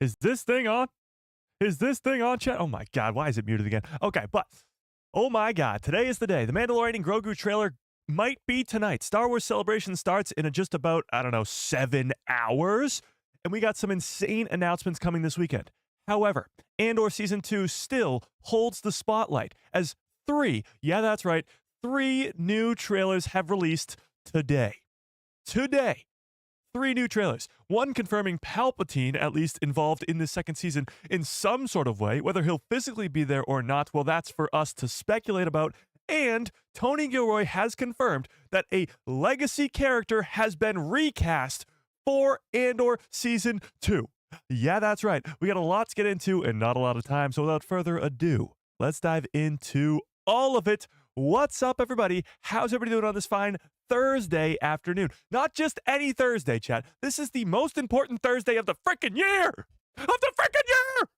Is this thing on? Is this thing on, chat? Oh my God, why is it muted again? Okay, but oh my God, today is the day. The Mandalorian and Grogu trailer might be tonight. Star Wars Celebration starts in just about, 7 hours. And we got some insane announcements coming this weekend. However, Andor Season 2 still holds the spotlight as three new trailers have released today. Today. 3 new trailers. One confirming Palpatine, at least involved in this second season in some sort of way. Whether he'll physically be there or not, well, that's for us to speculate about. And Tony Gilroy has confirmed that a legacy character has been recast for Andor Season 2. Yeah, that's right. We got a lot to get into and not a lot of time. So without further ado, let's dive into all of it. What's up, everybody? How's everybody doing on this fine Thursday afternoon? Not just any Thursday, chat. This is the most important Thursday of the freaking year! Of the freaking year!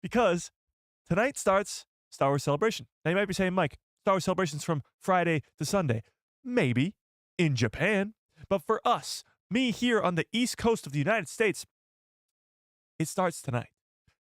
Because tonight starts Star Wars Celebration. Now you might be saying, Mike, Star Wars Celebration's from Friday to Sunday. Maybe. In Japan. But for us, me here on the East Coast of the United States, it starts tonight.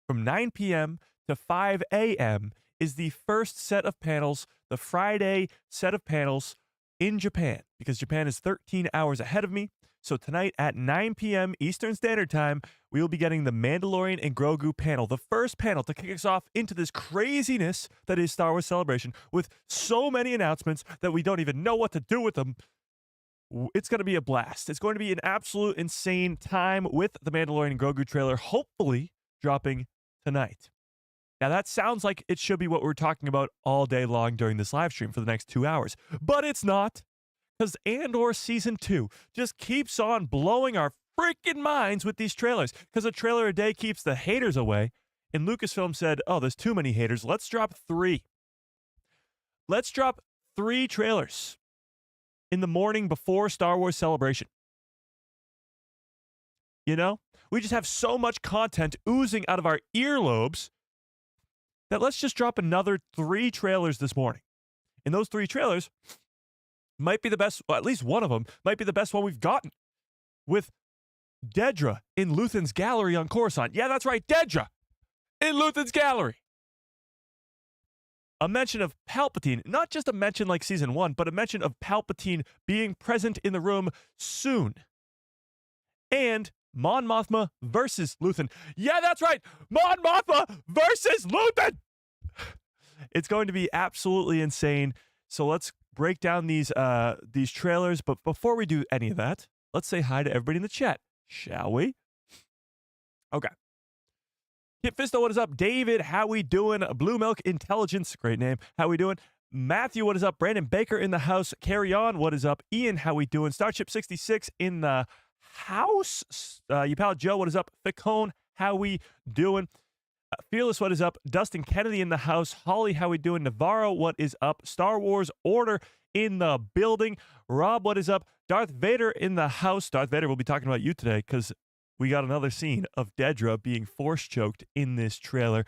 From 9 p.m. to 5 a.m. is the first set of panels, the Friday set of panels in Japan, because Japan is 13 hours ahead of me. So tonight at 9 p.m. Eastern Standard Time, we will be getting the Mandalorian and Grogu panel, the first panel to kick us off into this craziness that is Star Wars Celebration, with so many announcements that we don't even know what to do with them. It's going to be a blast. It's going to be an absolute insane time with the Mandalorian and Grogu trailer, hopefully dropping tonight. Now, that sounds like it should be what we're talking about all day long during this live stream for the next 2 hours. But it's not, because Andor Season 2 just keeps on blowing our freaking minds with these trailers, because a trailer a day keeps the haters away. And Lucasfilm said, oh, there's too many haters. Let's drop 3. Let's drop 3 trailers in the morning before Star Wars Celebration. You know, we just have so much content oozing out of our earlobes that let's just drop another 3 trailers this morning. And those 3 trailers might be the best, well, at least one of them might be the best one we've gotten. With Dedra in Luthen's gallery on Coruscant. Yeah, that's right, Dedra in Luthen's gallery. A mention of Palpatine, not just a mention like Season 1, but a mention of Palpatine being present in the room soon. And Mon Mothma versus Luthen. Yeah, that's right. Mon Mothma versus Luthen. It's going to be absolutely insane. So let's break down these trailers. But before we do any of that, let's say hi to everybody in the chat, shall we? Okay. Kit Fisto, what is up? David, how we doing? Blue Milk Intelligence, great name. How we doing? Matthew, what is up? Brandon Baker in the house. Carry on, what is up? Ian, how we doing? Starship 66 in the house. You pal Joe, what is up? Ficone, how we doing? Fearless, what is up? Dustin Kennedy in the house. Holly, how we doing? Navarro, what is up? Star Wars Order in the building. Rob, what is up? Darth Vader in the house. Darth Vader, we'll be talking about you today because we got another scene of Dedra being force choked in this trailer.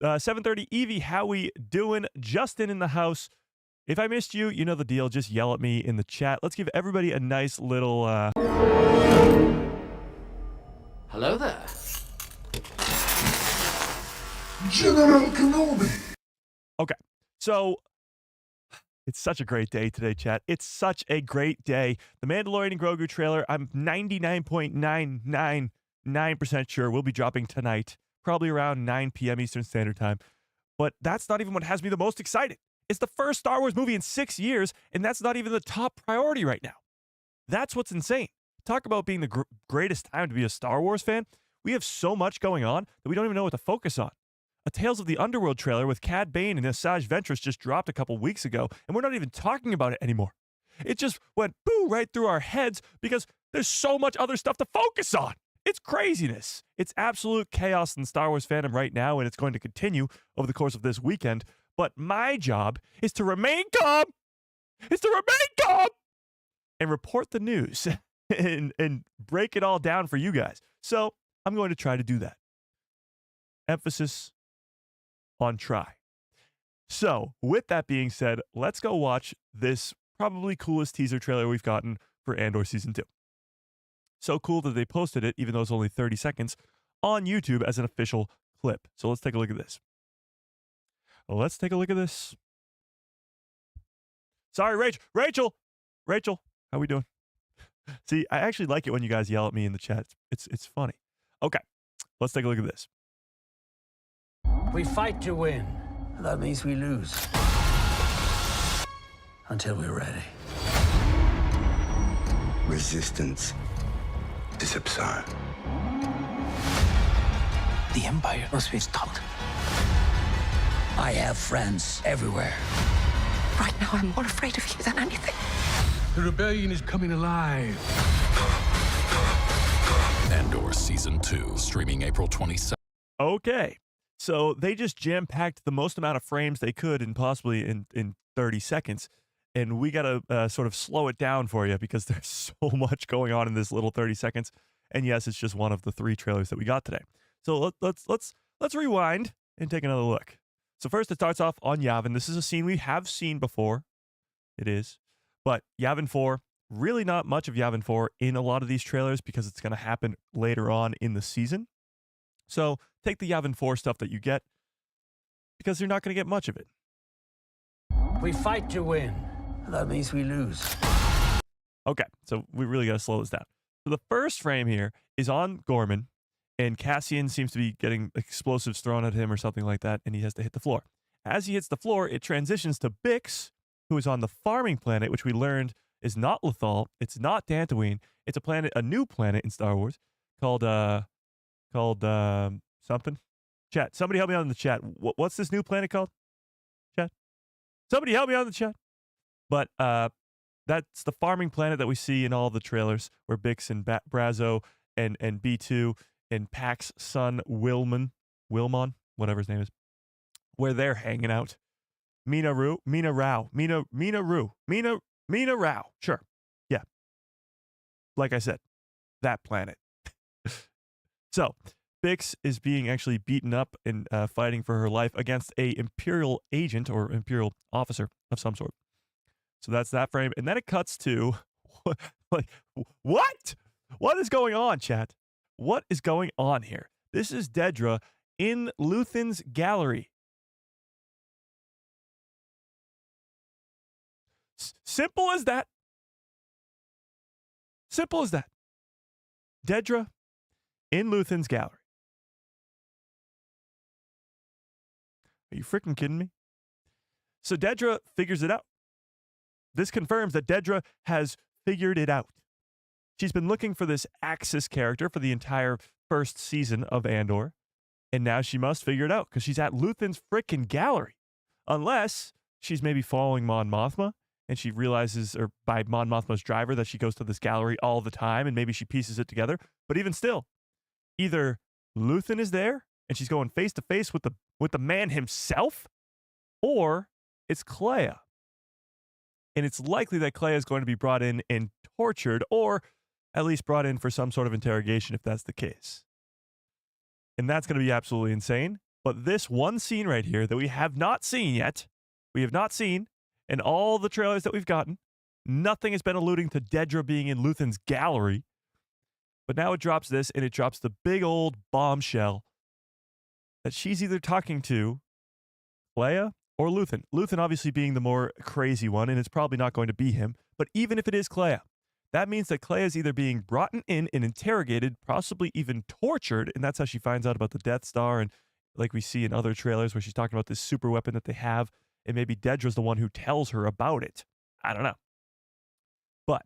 7:30 Evie, how we doing? Justin in the house. If I missed you, you know the deal. Just yell at me in the chat. Let's give everybody a nice little Hello there. General Kenobi. Okay, so it's such a great day today, chat. It's such a great day. The Mandalorian and Grogu trailer, I'm 99.999% sure will be dropping tonight, probably around 9 p.m. Eastern Standard Time. But that's not even what has me the most excited. It's the first Star Wars movie in 6 years, and that's not even the top priority right now. That's what's insane. Talk about being the greatest time to be a Star Wars fan. We have so much going on that we don't even know what to focus on. A Tales of the Underworld trailer with Cad Bane and Asajj Ventress just dropped a couple weeks ago, and we're not even talking about it anymore. It just went boo right through our heads because there's so much other stuff to focus on. It's craziness. It's absolute chaos in Star Wars fandom right now, and it's going to continue over the course of this weekend. But my job is to remain calm, and report the news and break it all down for you guys. So I'm going to try to do that. Emphasis on try. So, with that being said, let's go watch this probably coolest teaser trailer we've gotten for Andor Season 2. So cool that they posted it, even though it's only 30 seconds, on YouTube as an official clip. So let's take a look at this. Let's take a look at this. Sorry, Rachel, how we doing? See, I actually like it when you guys yell at me in the chat. It's funny. Okay, let's take a look at this. We fight to win. That means we lose. Until we're ready. Resistance is absurd. The Empire must be stopped. I have friends everywhere. Right now, I'm more afraid of you than anything. The rebellion is coming alive. Andor Season 2, streaming April 27th. Okay, so they just jam-packed the most amount of frames they could in possibly in 30 seconds. And we got to sort of slow it down for you because there's so much going on in this little 30 seconds. And yes, it's just one of the 3 trailers that we got today. So let's rewind and take another look. So first, it starts off on Yavin. This is a scene we have seen before. It is. But Yavin 4, really not much of Yavin 4 in a lot of these trailers because it's going to happen later on in the season. So take the Yavin 4 stuff that you get because you're not going to get much of it. We fight to win. That means we lose. Okay, so we really got to slow this down. So the first frame here is on Gorman, and Cassian seems to be getting explosives thrown at him or something like that, and he has to hit the floor. As he hits the floor, it transitions to Bix, who is on the farming planet, which we learned is not Lothal. It's not Dantooine. It's a planet, a new planet in Star Wars called something. Chat, somebody help me out in the chat. What's this new planet called? Chat, somebody help me out in the chat. But that's the farming planet that we see in all the trailers, where Bix and Brazo and B2 and Pax's son Wilmon, whatever his name is, where they're hanging out. Mina Rao. Sure. Yeah. Like I said, that planet. So, Bix is being actually beaten up and fighting for her life against a Imperial agent or Imperial officer of some sort. So that's that frame. And then it cuts to, like, what? What is going on, chat? What is going on here? This is Dedra in Luthen's gallery. Simple as that. Simple as that. Dedra in Luthen's gallery. Are you freaking kidding me? So Dedra figures it out. This confirms that Dedra has figured it out. She's been looking for this Axis character for the entire first season of Andor, and now she must figure it out because she's at Luthen's frickin' gallery. Unless she's maybe following Mon Mothma, and she realizes, or by Mon Mothma's driver, that she goes to this gallery all the time, and maybe she pieces it together. But even still, either Luthen is there, and she's going face to face with the man himself, or it's Clea. And it's likely that Clea is going to be brought in and tortured, or at least brought in for some sort of interrogation if that's the case. And that's going to be absolutely insane. But this one scene right here that we have not seen yet, in all the trailers that we've gotten, nothing has been alluding to Dedra being in Luthen's gallery. But now it drops this, and it drops the big old bombshell that she's either talking to Clea or Luthen. Luthen obviously being the more crazy one, and it's probably not going to be him. But even if it is Clea, that means that Clea is either being brought in and interrogated, possibly even tortured, and that's how she finds out about the Death Star, and like we see in other trailers where she's talking about this super weapon that they have, and maybe Dedra's the one who tells her about it. I don't know. But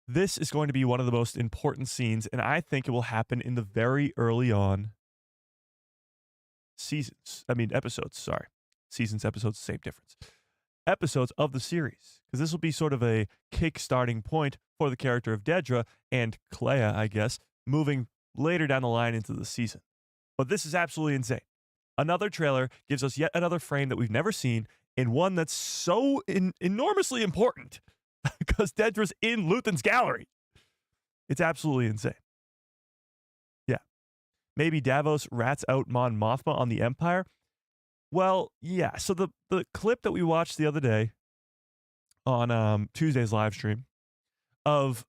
this is going to be one of the most important scenes, and I think it will happen in the very early on episodes, sorry. Seasons, episodes, same difference. Episodes of the series, because this will be sort of a kick-starting point for the character of Dedra and Clea, I guess, moving later down the line into the season. But this is absolutely insane. Another trailer gives us yet another frame that we've never seen, and one that's so enormously important because Dedra's in Luthen's gallery. It's absolutely insane. Yeah. Maybe Davos rats out Mon Mothma on the Empire. Well, yeah. So the clip that we watched the other day on Tuesday's live stream of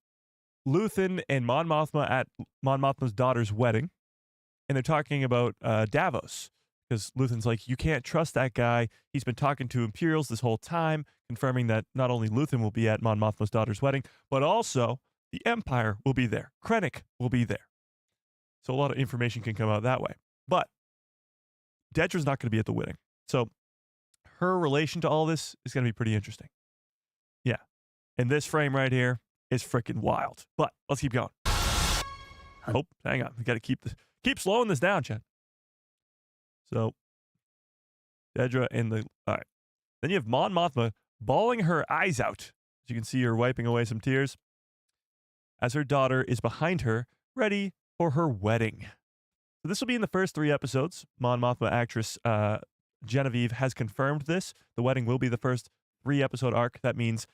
Luthen and Mon Mothma at Mon Mothma's daughter's wedding, and they're talking about Davos, because Luthen's like, you can't trust that guy. He's been talking to Imperials this whole time, confirming that not only Luthen will be at Mon Mothma's daughter's wedding, but also the Empire will be there. Krennic will be there. So a lot of information can come out that way. But Dedra's not going to be at the wedding. So her relation to all this is going to be pretty interesting. Yeah. And this frame right here is freaking wild. But let's keep going. Oh, hang on. We got to keep slowing this down, Chad. So Dedra and the... All right. Then you have Mon Mothma bawling her eyes out. As you can see her wiping away some tears as her daughter is behind her, ready for her wedding. So this will be in the first 3 episodes. Mon Mothma actress Genevieve has confirmed this. The wedding will be the first 3-episode arc. That means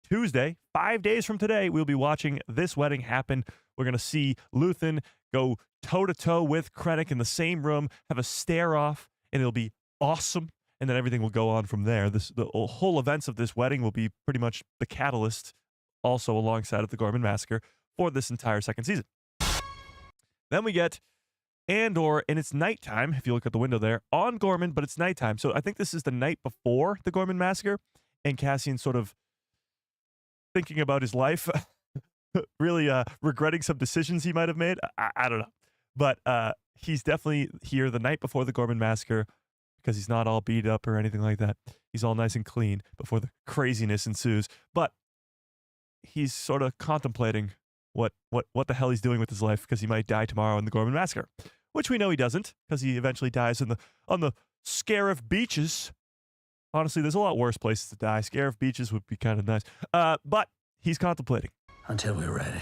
Tuesday, 5 days from today, we'll be watching this wedding happen. We're going to see Luthen go toe-to-toe with Krennic in the same room, have a stare-off, and it'll be awesome. And then everything will go on from there. The whole events of this wedding will be pretty much the catalyst, also alongside of the Gorman massacre, for this entire second season. Then we get Andor, and it's nighttime, if you look at the window there, on Gorman, but it's nighttime. So I think this is the night before the Gorman massacre, and Cassian sort of thinking about his life, really regretting some decisions he might have made. I don't know. But he's definitely here the night before the Gorman massacre, because he's not all beat up or anything like that. He's all nice and clean before the craziness ensues. But he's sort of contemplating what the hell he's doing with his life, because he might die tomorrow in the Gorman massacre, which we know he doesn't, because he eventually dies on the Scarif beaches. Honestly, there's a lot worse places to die. Scarif beaches would be kind of nice. But he's contemplating. Until we're ready.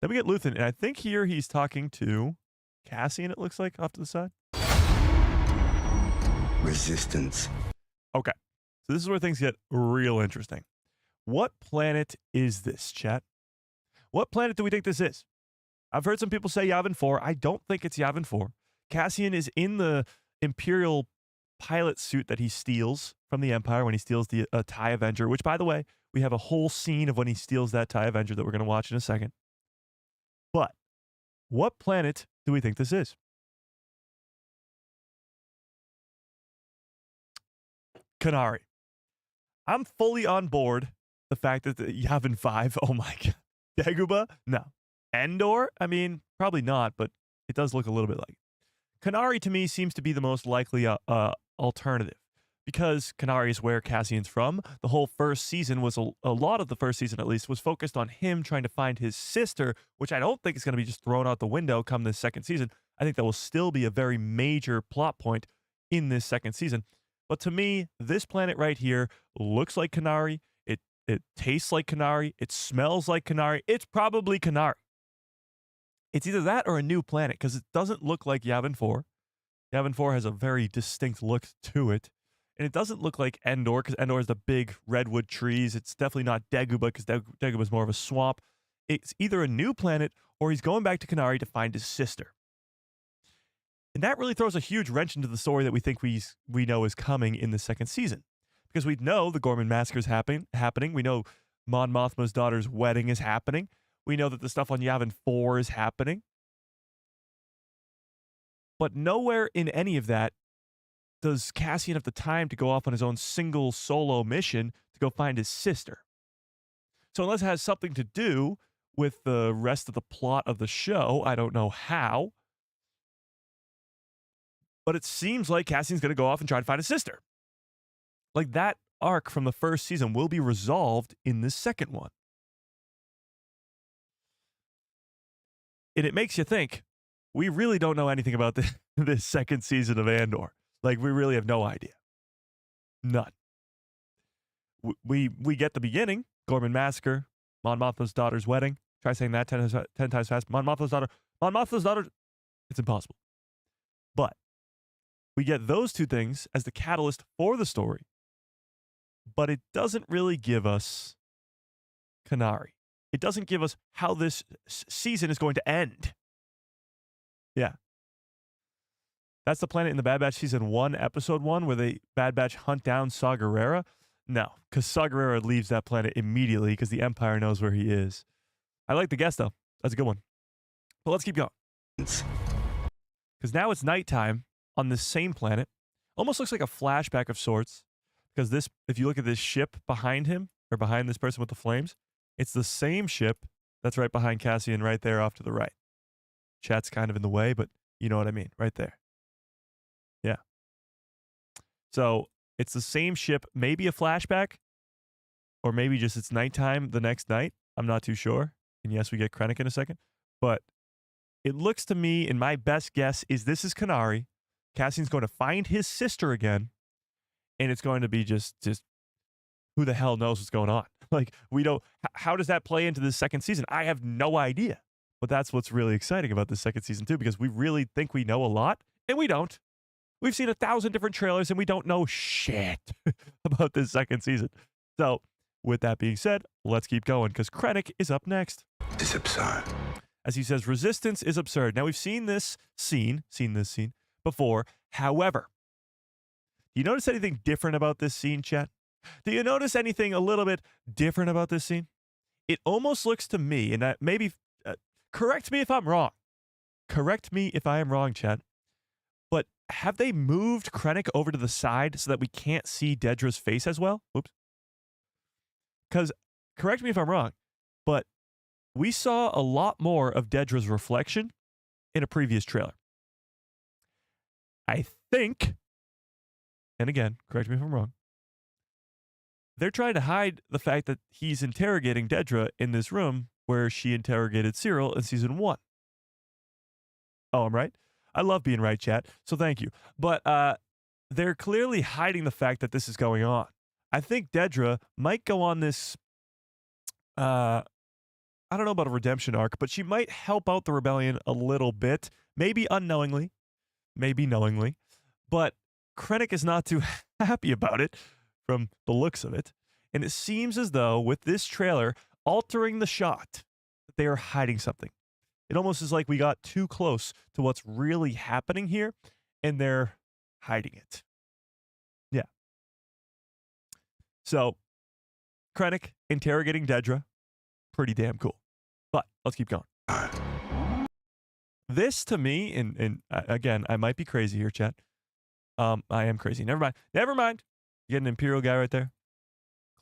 Then we get Luthen, and I think here he's talking to Cassian, it looks like, off to the side. Resistance. Okay, so this is where things get real interesting. What planet is this, chat? What planet do we think this is? I've heard some people say Yavin 4. I don't think it's Yavin 4. Cassian is in the Imperial pilot suit that he steals from the Empire when he steals the TIE Avenger, which, by the way, we have a whole scene of when he steals that TIE Avenger that we're going to watch in a second. But what planet do we think this is? Kenari. I'm fully on board the fact that the Yavin 5, oh my god. Dagobah? No. Andor? I mean, probably not, but it does look a little bit like it. Kenari to me seems to be the most likely alternative, because Kenari is where Cassian's from. The whole first season was, a lot of the first season at least, was focused on him trying to find his sister, which I don't think is going to be just thrown out the window come this second season. I think that will still be a very major plot point in this second season. But to me, this planet right here looks like Kenari. It tastes like Kenari. It smells like Kenari. It's probably Kenari. It's either that or a new planet, because it doesn't look like Yavin 4. Yavin 4 has a very distinct look to it. And it doesn't look like Endor, because Endor has the big redwood trees. It's definitely not Dagobah, because Dagobah is more of a swamp. It's either a new planet, or he's going back to Kenari to find his sister. And that really throws a huge wrench into the story that we think we know is coming in the second season. Because we know the Gorman massacre is happening. We know Mon Mothma's daughter's wedding is happening. We know that the stuff on Yavin 4 is happening. But nowhere in any of that does Cassian have the time to go off on his own single solo mission to go find his sister. So unless it has something to do with the rest of the plot of the show, I don't know how, but it seems like Cassian's going to go off and try to find his sister. Like, that arc from the first season will be resolved in the second one. And it makes you think, we really don't know anything about this second season of Andor. Like, we really have no idea. None. We get the beginning, Gorman massacre, Mon Mothma's daughter's wedding. Try saying that 10 times fast. Mon Mothma's daughter. It's impossible. But we get those two things as the catalyst for the story. But it doesn't really give us Kenari. It doesn't give us how this season is going to end. Yeah. That's the planet in the Bad Batch Season 1, Episode 1, where the Bad Batch hunt down Saw Gerrera? No, because Saw Gerrera leaves that planet immediately because the Empire knows where he is. I like the guess, though. That's a good one. But let's keep going. Because now it's nighttime on this same planet. Almost looks like a flashback of sorts. Because this, if you look at this ship behind him, or behind this person with the flames, it's the same ship that's right behind Cassian right there off to the right. Chat's kind of in the way, but you know what I mean. Right there. Yeah. So it's the same ship, maybe a flashback, or maybe just it's nighttime the next night. I'm not too sure. And yes, we get Krennic in a second. But it looks to me, and my best guess is this is Kenari. Cassian's going to find his sister again. And it's going to be just who the hell knows what's going on? Like, we don't, how does that play into this second season? I have no idea. But that's what's really exciting about this second season too, because we really think we know a lot, and we don't. We've seen 1,000 different trailers, and we don't know shit about this second season. So, with that being said, let's keep going, because Krennic is up next. It's absurd. As he says, resistance is absurd. Now, we've seen this scene before. However, do you notice anything different about this scene, chat? Do you notice anything a little bit different about this scene? It almost looks to me, and maybe correct me if I'm wrong. Correct me if I am wrong, chat. But have they moved Krennic over to the side so that we can't see Dedra's face as well? Whoops. Because, correct me if I'm wrong, but we saw a lot more of Dedra's reflection in a previous trailer. I think, and again, correct me if I'm wrong, they're trying to hide the fact that he's interrogating Dedra in this room where she interrogated Cyril in season 1. Oh, I'm right? I love being right, chat, so thank you. But they're clearly hiding the fact that this is going on. I think Dedra might go on this, I don't know about a redemption arc, but she might help out the rebellion a little bit, maybe unknowingly, maybe knowingly, but Krennic is not too happy about it from the looks of it. And it seems as though with this trailer altering the shot, that they are hiding something. It almost is like we got too close to what's really happening here, and they're hiding it. Yeah. So, Krennic interrogating Dedra, pretty damn cool. But let's keep going. This to me, and again, I might be crazy here, chat. I am crazy. Never mind. Never mind. You get an Imperial guy right there.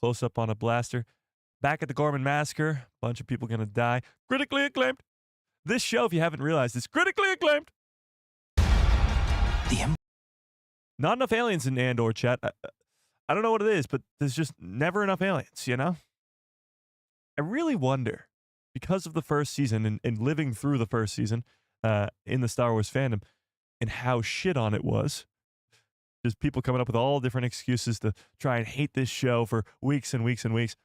Close up on a blaster. Back at the Gorman massacre. Bunch of people gonna die. Critically acclaimed. This show, if you haven't realized, is critically acclaimed. Not enough aliens in Andor, chat. I don't know what it is, but there's just never enough aliens, you know? I really wonder, because of the first season and living through the first season in the Star Wars fandom and how shit on it was, just people coming up with all different excuses to try and hate this show for weeks and weeks and weeks.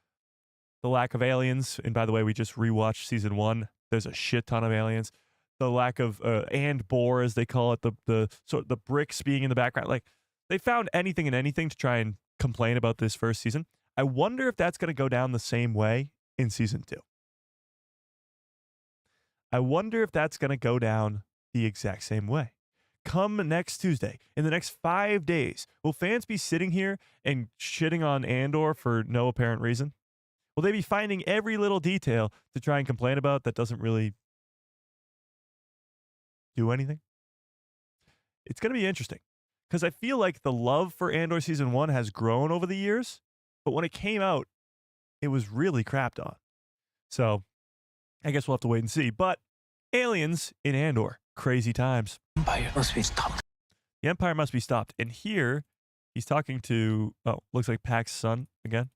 The lack of aliens, and by the way, we just rewatched season 1. There's a shit ton of aliens. The lack of Andor, as they call it, the bricks being in the background. Like, they found anything and anything to try and complain about this first season. I wonder if that's going to go down the same way in season 2. I wonder if that's going to go down the exact same way. Come next Tuesday, in the next 5 days, will fans be sitting here and shitting on Andor for no apparent reason? Will they be finding every little detail to try and complain about that doesn't really do anything? It's going to be interesting, because I feel like the love for Andor season 1 has grown over the years, but when it came out, it was really crapped on. So I guess we'll have to wait and see. But aliens in Andor, crazy times. Empire must be stopped. The Empire must be stopped. And here, he's talking to, looks like Pax's son again.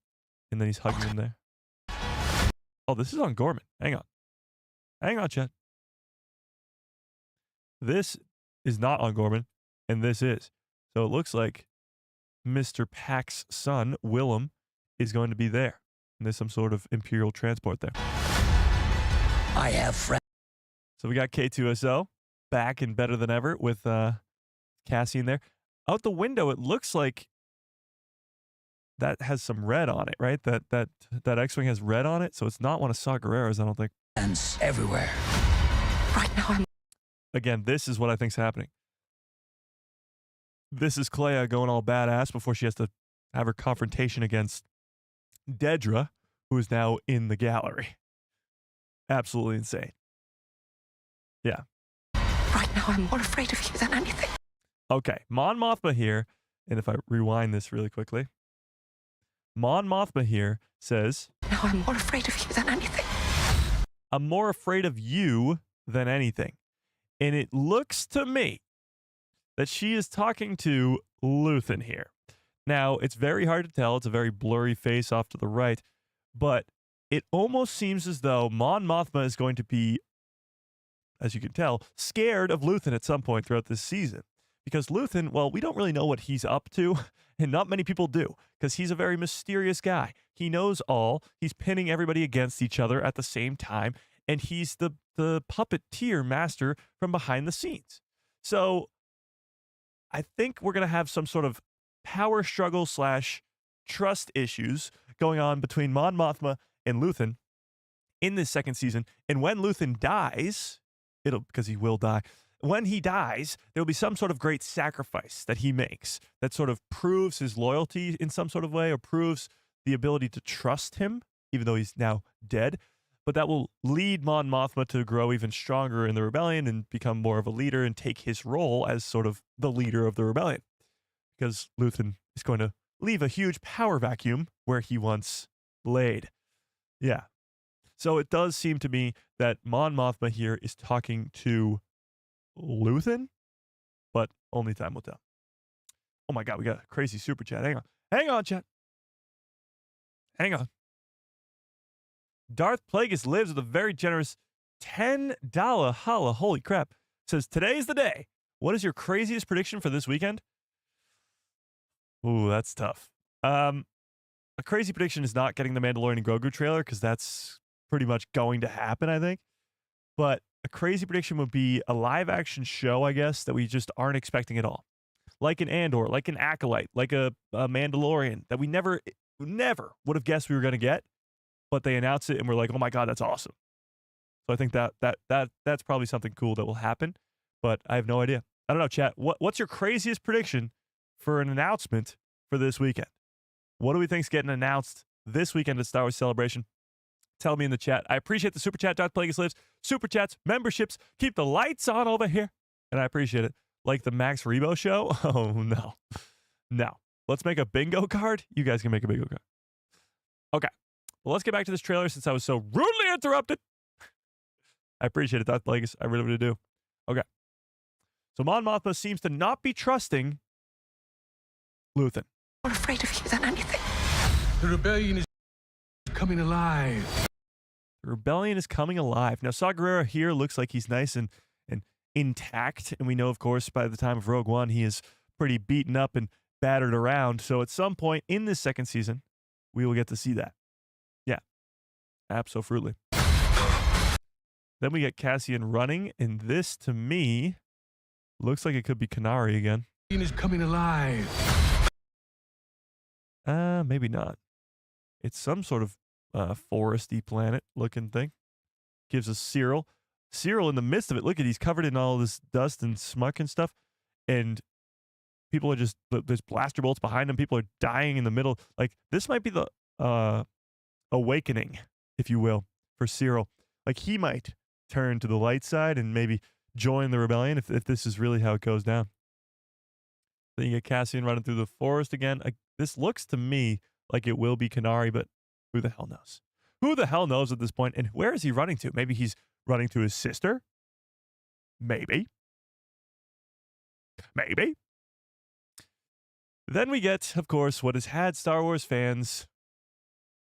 And then he's hugging him there. Oh, this is on Gorman. Hang on. Hang on, chat. This is not on Gorman, and this is. So it looks like Mr. Pax's son, Willem, is going to be there. And there's some sort of Imperial transport there. I have friends. So we got K2SO back and better than ever with Cassian there. Out the window, it looks like that has some red on it, right? That X-Wing has red on it, so it's not one of Saw Gerrera's, I don't think. Friends everywhere. Right now, I'm Again, this is what I think's happening. This is Clea going all badass before she has to have her confrontation against Dedra, who is now in the gallery. absolutely insane. Yeah. Right now, I'm more afraid of you than anything. Okay, Mon Mothma here, and if I rewind this really quickly, Mon Mothma here says, Now I'm more afraid of you than anything. I'm more afraid of you than anything. And it looks to me that she is talking to Luthen here. Now, it's very hard to tell. It's a very blurry face off to the right, but it almost seems as though Mon Mothma is going to be, as you can tell, scared of Luthen at some point throughout this season. Because Luthen, well, we don't really know what he's up to, and not many people do, because he's a very mysterious guy. He knows all. He's pinning everybody against each other at the same time, and he's the puppeteer master from behind the scenes. So I think we're going to have some sort of power struggle / trust issues going on between Mon Mothma and Luthen in this second season. And when Luthen dies, because he will die, when he dies, there'll be some sort of great sacrifice that he makes that sort of proves his loyalty in some sort of way, or proves the ability to trust him, even though he's now dead. But that will lead Mon Mothma to grow even stronger in the rebellion and become more of a leader and take his role as sort of the leader of the rebellion. Because Luthen is going to leave a huge power vacuum where he once laid. Yeah. So it does seem to me that Mon Mothma here is talking to Luthen, but only time will tell. Oh my God, we got a crazy super chat. Hang on. Hang on, chat. Hang on. Darth Plagueis lives with a very generous $10 holla. Holy crap. Says, today's the day. What is your craziest prediction for this weekend? Ooh, that's tough. A crazy prediction is not getting the Mandalorian and Grogu trailer, because that's pretty much going to happen, I think. But a crazy prediction would be a live action show, I guess, that we just aren't expecting at all. Like an Andor, like an Acolyte, like a Mandalorian that we never would have guessed we were going to get, but they announced it and we're like, oh my God, that's awesome. So I think that's probably something cool that will happen, but I have no idea. I don't know, chat. What's your craziest prediction for an announcement for this weekend? What do we think's getting announced this weekend at Star Wars Celebration? Tell me in the chat. I appreciate the super chat. Darth Plagueis lives. Super chats, memberships. Keep the lights on over here. And I appreciate it. Like the Max Rebo show? Oh, no. No. Let's make a bingo card. You guys can make a bingo card. Okay. Well, let's get back to this trailer since I was so rudely interrupted. I appreciate it, Darth Plagueis. I really, really do. Okay. So Mon Mothma seems to not be trusting Luthen. More afraid of you than anything. The rebellion is coming alive. The rebellion is coming alive. Now, Saw Gerrera here looks like he's nice and intact. And we know, of course, by the time of Rogue One, he is pretty beaten up and battered around. So at some point in this second season, we will get to see that. Yeah. Absolutely. Then we get Cassian running. And this, to me, looks like it could be Kenari again. The rebellion is coming alive. Maybe not. It's some sort of foresty planet looking thing. Gives us Cyril. Cyril in the midst of it. Look at, he's covered in all this dust and smuck and stuff. And people are just, there's blaster bolts behind them. People are dying in the middle. Like, this might be the awakening, if you will, for Cyril. Like, he might turn to the light side and maybe join the rebellion if this is really how it goes down. Then you get Cassian running through the forest again. This looks to me like it will be Kenari, but who the hell knows? Who the hell knows at this point? And where is he running to? Maybe he's running to his sister? Maybe. Maybe. Then we get, of course, what has had Star Wars fans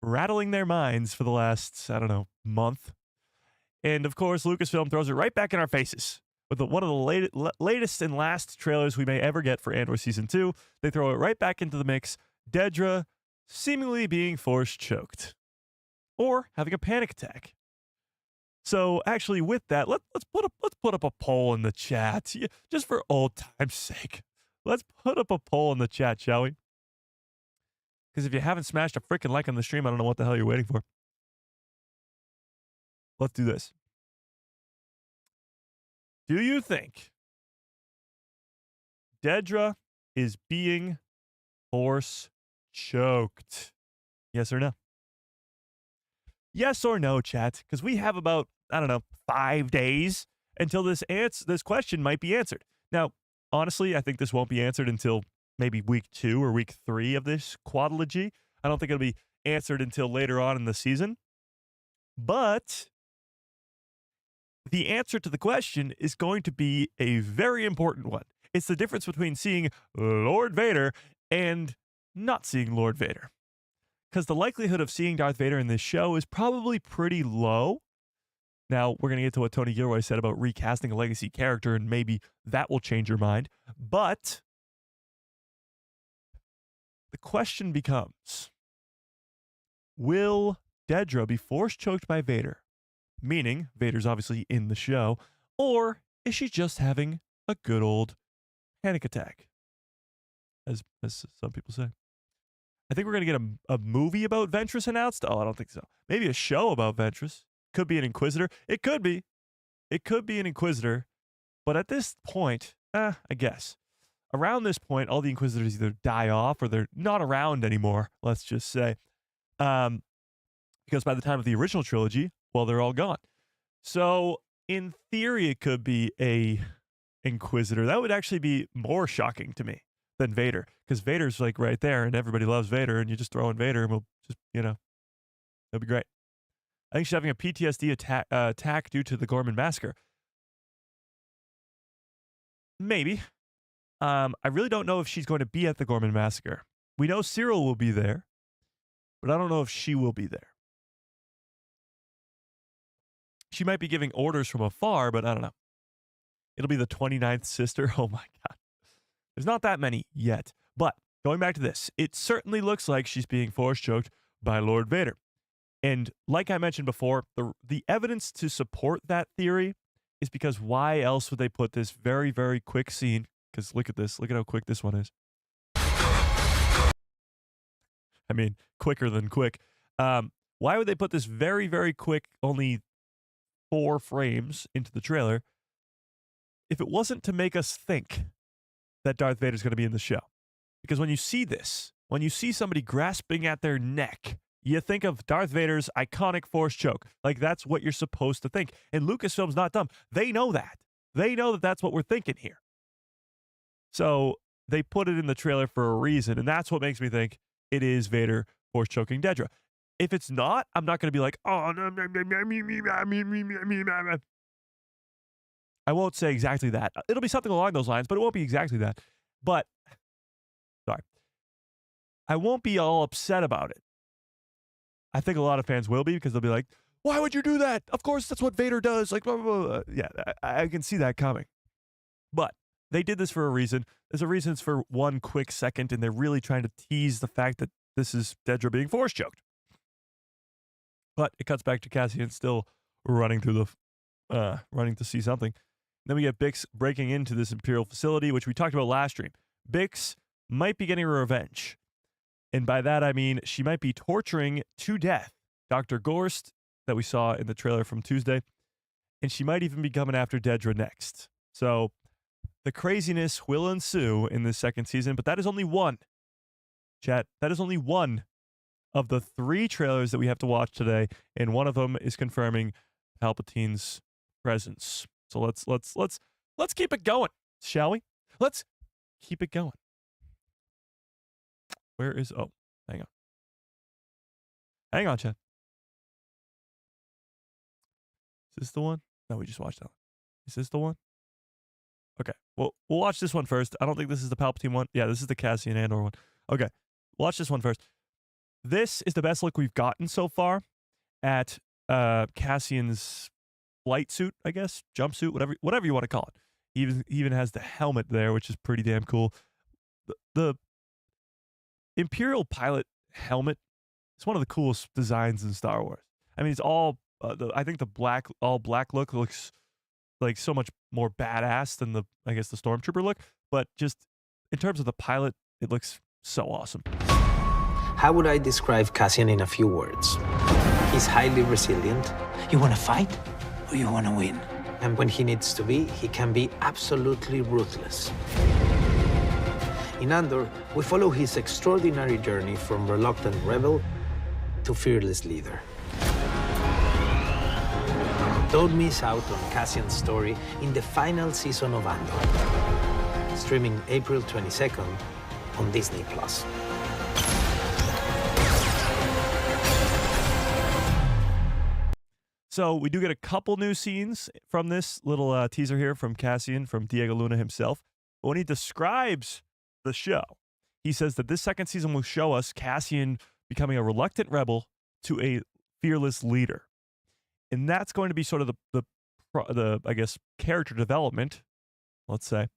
rattling their minds for the last, I don't know, month. And, of course, Lucasfilm throws it right back in our faces. With one of the latest and last trailers we may ever get for Andor Season 2, they throw it right back into the mix. Dedra seemingly being force-choked. Or having a panic attack. So, actually, with that, let's put up a poll in the chat. Just for old time's sake. Let's put up a poll in the chat, shall we? Because if you haven't smashed a freaking like on the stream, I don't know what the hell you're waiting for. Let's do this. Do you think Dedra is being force choked? Yes or no? Yes or no, chat? Because we have about, I don't know, 5 days until this question might be answered. Now, honestly, I think this won't be answered until maybe week 2 or week 3 of this quadrilogy. I don't think it'll be answered until later on in the season. But the answer to the question is going to be a very important one. It's the difference between seeing Lord Vader and not seeing Lord Vader. Because the likelihood of seeing Darth Vader in this show is probably pretty low. Now, we're going to get to what Tony Gilroy said about recasting a legacy character, and maybe that will change your mind. But the question becomes, will Dedra be force-choked by Vader? Meaning, Vader's obviously in the show. Or is she just having a good old panic attack? As some people say. I think we're going to get a movie about Ventress announced. Oh, I don't think so. Maybe a show about Ventress. Could be an Inquisitor. It could be. It could be an Inquisitor. But at this point, I guess. Around this point, all the Inquisitors either die off or they're not around anymore, let's just say. Because by the time of the original trilogy, well, they're all gone. So, in theory, it could be a Inquisitor. That would actually be more shocking to me than Vader, because Vader's like right there and everybody loves Vader, and you just throw in Vader and we'll just, it'll be great. I think she's having a PTSD attack due to the Gorman massacre. Maybe. I really don't know if she's going to be at the Gorman massacre. We know Cyril will be there, but I don't know if she will be there. She might be giving orders from afar, but I don't know. It'll be the 29th sister. Oh my God. There's not that many yet. But going back to this, it certainly looks like she's being force-choked by Lord Vader. And like I mentioned before, the evidence to support that theory is because why else would they put this very, very quick scene? Because look at this. Look at how quick this one is. I mean, quicker than quick. Why would they put this very, very quick, only 4 frames into the trailer, if it wasn't to make us think that Darth Vader's going to be in the show? Because when you see this, when you see somebody grasping at their neck, you think of Darth Vader's iconic force choke. Like, that's what you're supposed to think. And Lucasfilm's not dumb. They know that. They know that that's what we're thinking here. So they put it in the trailer for a reason, and that's what makes me think it is Vader force choking Dedra. If it's not, I'm not going to be like, oh, no. I won't say exactly that. It'll be something along those lines, but it won't be exactly that. But, sorry. I won't be all upset about it. I think a lot of fans will be, because they'll be like, why would you do that? Of course, that's what Vader does. Like, blah, blah, blah. Yeah, I can see that coming. But they did this for a reason. There's a reason it's for 1 quick second, and they're really trying to tease the fact that this is Dedra being force choked. But it cuts back to Cassian still running through the, running to see something. Then we get Bix breaking into this Imperial facility, which we talked about last stream. Bix might be getting revenge. And by that, I mean she might be torturing to death Dr. Gorst that we saw in the trailer from Tuesday. And she might even be coming after Dedra next. So the craziness will ensue in this second season, but that is only one. Chat, that is only one of the 3 trailers that we have to watch today, and one of them is confirming Palpatine's presence. So let's keep it going, shall we? Let's keep it going. Where is... Oh, hang on. Hang on, chat. Is this the one? No, we just watched that one. Is this the one? Okay. Well, we'll watch this one first. I don't think this is the Palpatine one. Yeah, this is the Cassian Andor one. Okay. Watch this one first. This is the best look we've gotten so far at Cassian's flight suit, I guess, jumpsuit, whatever you want to call it. He even has the helmet there, which is pretty damn cool. The Imperial pilot helmet is one of the coolest designs in Star Wars. I mean, it's all I think the all black look looks like so much more badass than the Stormtrooper look, but just in terms of the pilot, it looks so awesome. How would I describe Cassian in a few words? He's highly resilient. You want to fight or you want to win? And when he needs to be, he can be absolutely ruthless. In Andor, we follow his extraordinary journey from reluctant rebel to fearless leader. Don't miss out on Cassian's story in the final season of Andor. Streaming April 22nd on Disney+. So we do get a couple new scenes from this little teaser here from Cassian, from Diego Luna himself. But when he describes the show, he says that this second season will show us Cassian becoming a reluctant rebel to a fearless leader. And that's going to be sort of the I guess, character development, let's say,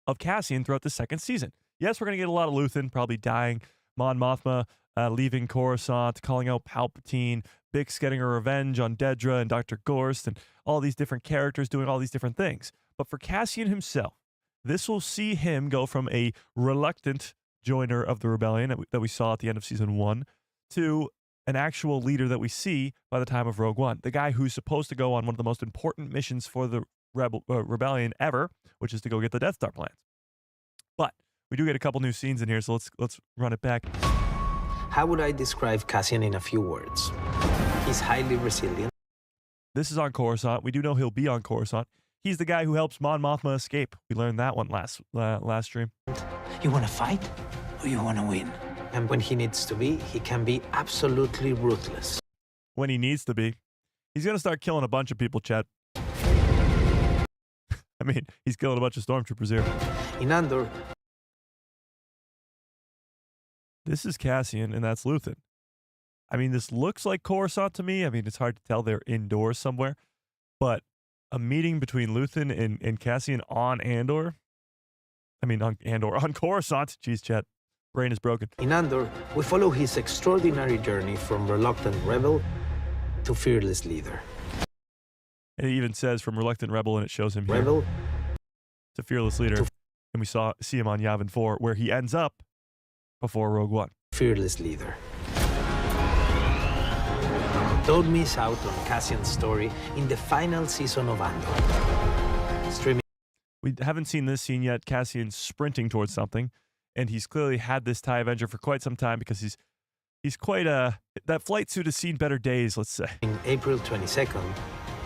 of Cassian throughout the second season. Yes, we're going to get a lot of Luthen probably dying, Mon Mothma leaving Coruscant, calling out Palpatine, Bix getting her revenge on Dedra and Dr. Gorst, and all these different characters doing all these different things. But for Cassian himself, this will see him go from a reluctant joiner of the rebellion that we saw at the end of season 1 to an actual leader that we see by the time of Rogue One. The guy who's supposed to go on one of the most important missions for the rebellion ever, which is to go get the Death Star plans. But we do get a couple new scenes in here, so let's run it back. How would I describe Cassian in a few words? He's highly resilient. This is on Coruscant. We do know he'll be on Coruscant. He's the guy who helps Mon Mothma escape. We learned that one last stream. You want to fight or you want to win? And when he needs to be, he can be absolutely ruthless. When he needs to be. He's going to start killing a bunch of people, Chad. I mean, he's killing a bunch of stormtroopers here. In Andor, this is Cassian, and that's Luthen. I mean, this looks like Coruscant to me. I mean, it's hard to tell. They're indoors somewhere. But a meeting between Luthen and Cassian on Andor. I mean, on Coruscant. Jeez, Chad. Brain is broken. In Andor, we follow his extraordinary journey from reluctant rebel to fearless leader. And it even says from reluctant rebel, and it shows him here. Rebel to fearless leader. And we see him on Yavin 4, where he ends up before Rogue One. Fearless leader. Don't miss out on Cassian's story in the final season of Andor. Streaming. We haven't seen this scene yet. Cassian's sprinting towards something, and he's clearly had this TIE Avenger for quite some time because he's quite that flight suit has seen better days, let's say. In April 22nd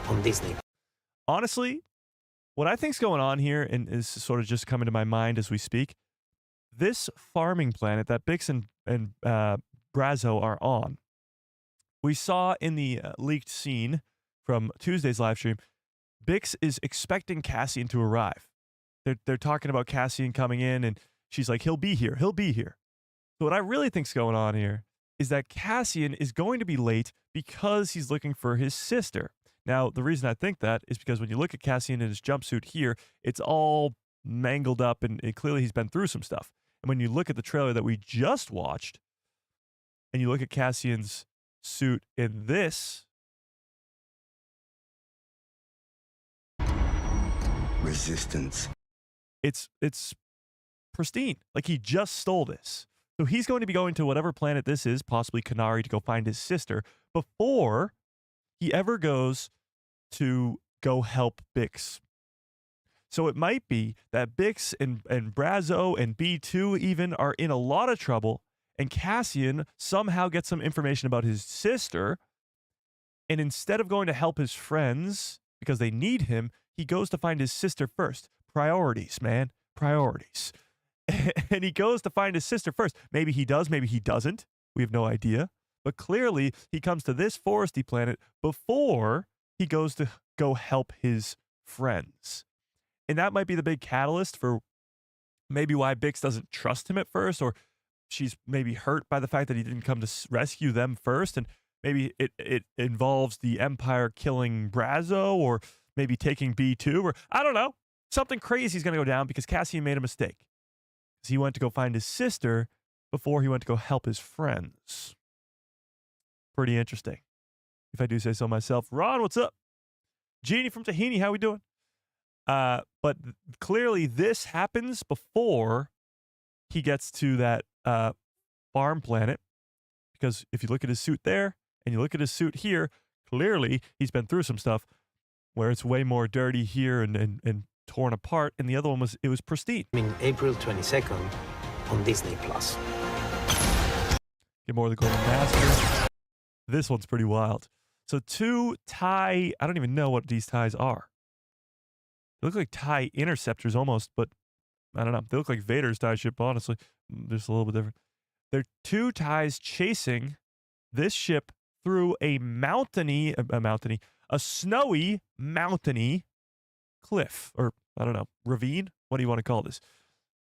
on Disney. Honestly, what I think's going on here, and is sort of just coming to my mind as we speak, this farming planet that Bix and Brazo are on, we saw in the leaked scene from Tuesday's live stream, Bix is expecting Cassian to arrive. They're talking about Cassian coming in, and she's like, he'll be here. So what I really think's going on here is that Cassian is going to be late because he's looking for his sister. Now, the reason I think that is because when you look at Cassian in his jumpsuit here, it's all mangled up, and clearly he's been through some stuff. And when you look at the trailer that we just watched, and you look at Cassian's suit in this, resistance, it's pristine. Like he just stole this. So he's going to be going to whatever planet this is, possibly Kenari, to go find his sister before he ever goes to go help Bix. So it might be that Bix and Brazo and B2 even are in a lot of trouble, and Cassian somehow gets some information about his sister, and instead of going to help his friends because they need him, he goes to find his sister first. Priorities, man. Priorities. And he goes to find his sister first. Maybe he does, maybe he doesn't. We have no idea. But clearly, he comes to this foresty planet before he goes to go help his friends. And that might be the big catalyst for maybe why Bix doesn't trust him at first, or she's maybe hurt by the fact that he didn't come to rescue them first. And maybe it involves the Empire killing Brazo, or maybe taking B2, or I don't know. Something crazy is going to go down because Cassian made a mistake. Because he went to go find his sister before he went to go help his friends. Pretty interesting, if I do say so myself. Ron, what's up? Jeannie from Tahini, how we doing? But clearly this happens before he gets to that farm planet, because if you look at his suit there and you look at his suit here, clearly he's been through some stuff where it's way more dirty here and torn apart, and the other one was pristine. In April 22nd on Disney+. Get more of the Gorman massacre. This one's pretty wild. So two TIE, I don't even know what these TIEs are. They look like TIE interceptors almost, but I don't know. They look like Vader's TIE ship, honestly. Just a little bit different. They're two TIEs chasing this ship through a snowy, mountainy cliff, or I don't know, ravine? What do you want to call this?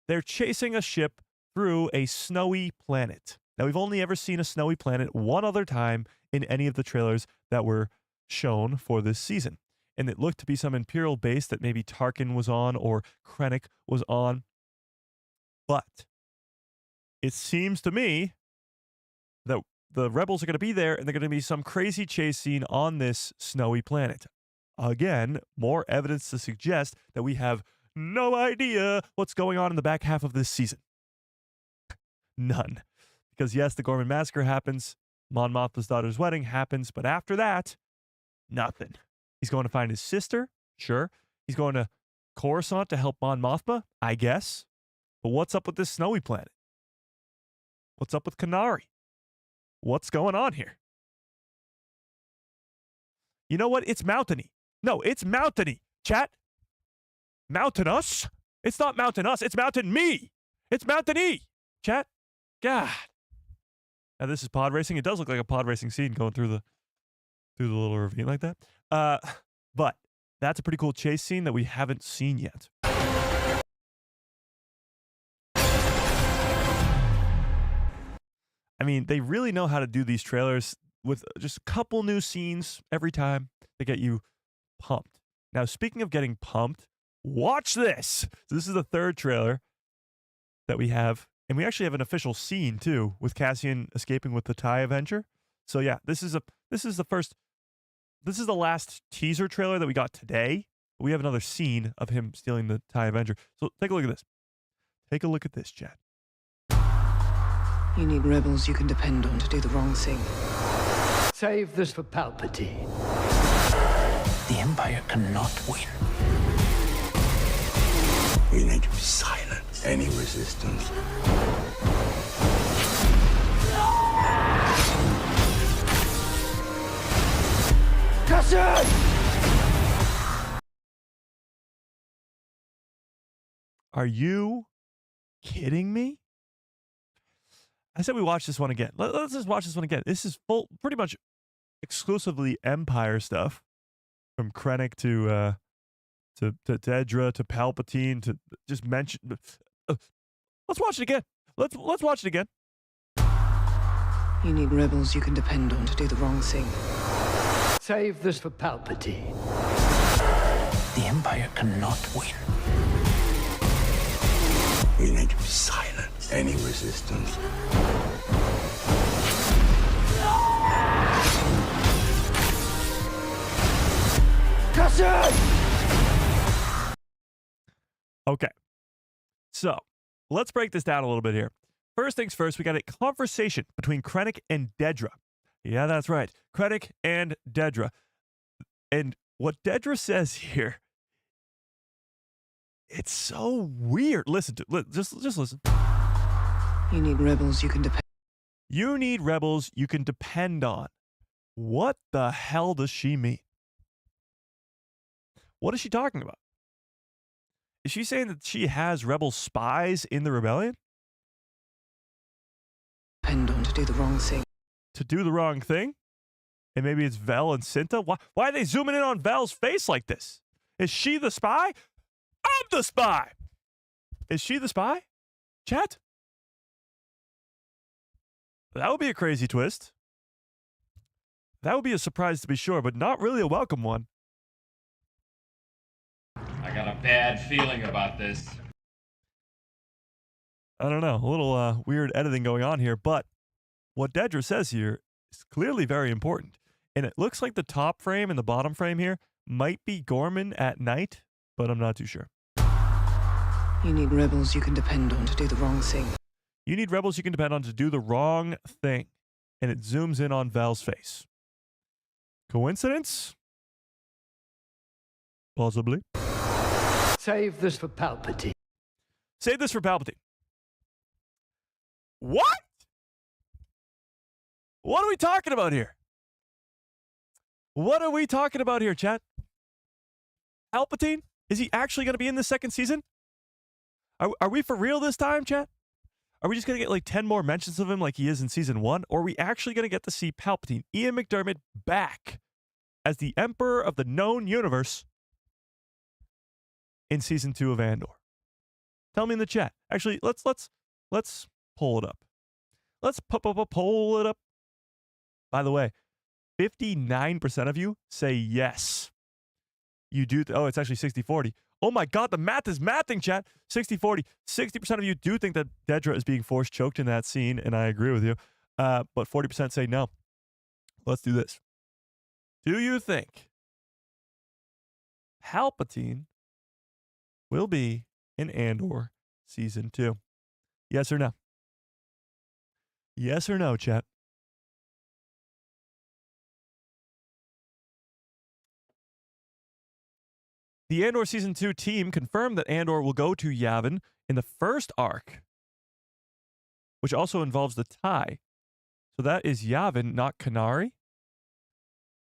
They're chasing a ship through a snowy planet. Now, we've only ever seen a snowy planet one other time in any of the trailers that were shown for this season. And it looked to be some Imperial base that maybe Tarkin was on or Krennic was on. But it seems to me that the rebels are going to be there and they're going to be some crazy chase scene on this snowy planet. Again, more evidence to suggest that we have no idea what's going on in the back half of this season. None. Because yes, the Gorman massacre happens, Mon Mothma's daughter's wedding happens, but after that, nothing. He's going to find his sister, sure. He's going to Coruscant to help Mon Mothma, I guess. But what's up with this snowy planet? What's up with Kenari? What's going on here? You know what? It's mountainy. No, it's mountainy. Chat. Mountain us? It's not mountain us. It's mountain me. It's mountainy. Chat. God. Now this is pod racing. It does look like a pod racing scene going through the little ravine like that. But that's a pretty cool chase scene that we haven't seen yet. I mean, they really know how to do these trailers with just a couple new scenes every time to get you pumped. Now, speaking of getting pumped, watch this. So this is the third trailer that we have. And we actually have an official scene, too, with Cassian escaping with the TIE Avenger. So, yeah, this is the last teaser trailer that we got today. We have another scene of him stealing the TIE Avenger. So take a look at this. Take a look at this, Chad. You need rebels you can depend on to do the wrong thing. Save this for Palpatine. The Empire cannot win. You need to silence any resistance. Cassian! Are you kidding me? I said we watch this one again. Let's just watch this one again. This is pretty much exclusively Empire stuff, from Krennic to Dedra to Palpatine to just mention. Let's watch it again. Let's watch it again. You need rebels you can depend on to do the wrong thing. Save this for Palpatine. The Empire cannot win. You need to silence any resistance. Cassian! Okay. So let's break this down a little bit here. First things first, we got a conversation between Krennic and Dedra. Yeah, that's right. Krennic and Dedra. And what Dedra says here, it's so weird. Listen to it. Just listen. You need rebels you can depend. You need rebels you can depend on. What the hell does she mean? What is she talking about? Is she saying that she has rebel spies in the rebellion? Depend on to do the wrong thing. To do the wrong thing? And maybe it's Vel and Cinta? Why are they zooming in on Vel's face like this? Is she the spy? I'm the spy! Is she the spy? Chat? That would be a crazy twist. That would be a surprise to be sure, but not really a welcome one. I got a bad feeling about this. I don't know, a little weird editing going on here, but what Dedra says here is clearly very important. And it looks like the top frame and the bottom frame here might be Gorman at night, but I'm not too sure. You need rebels you can depend on to do the wrong thing. You need rebels you can depend on to do the wrong thing. And it zooms in on Val's face. Coincidence? Possibly. Save this for Palpatine. Save this for Palpatine. What? What are we talking about here? What are we talking about here, chat? Palpatine? Is he actually going to be in the second season? Are we for real this time, chat? Are we just going to get like 10 more mentions of him like he is in season 1? Or are we actually going to get to see Palpatine, Ian McDiarmid, back as the Emperor of the known universe in season 2 of Andor? Tell me in the chat. Actually, let's pull it up. Let's pull it up. By the way, 59% of you say yes. You do. Oh, it's actually 60-40. Oh my God, the math is mathing, chat. 60-40. 60% of you do think that Dedra is being force choked in that scene, and I agree with you. But 40% say no. Let's do this. Do you think Palpatine will be in Andor season 2? Yes or no? Yes or no, chat? The Andor Season 2 team confirmed that Andor will go to Yavin in the first arc, which also involves the tie. So that is Yavin, not Kenari?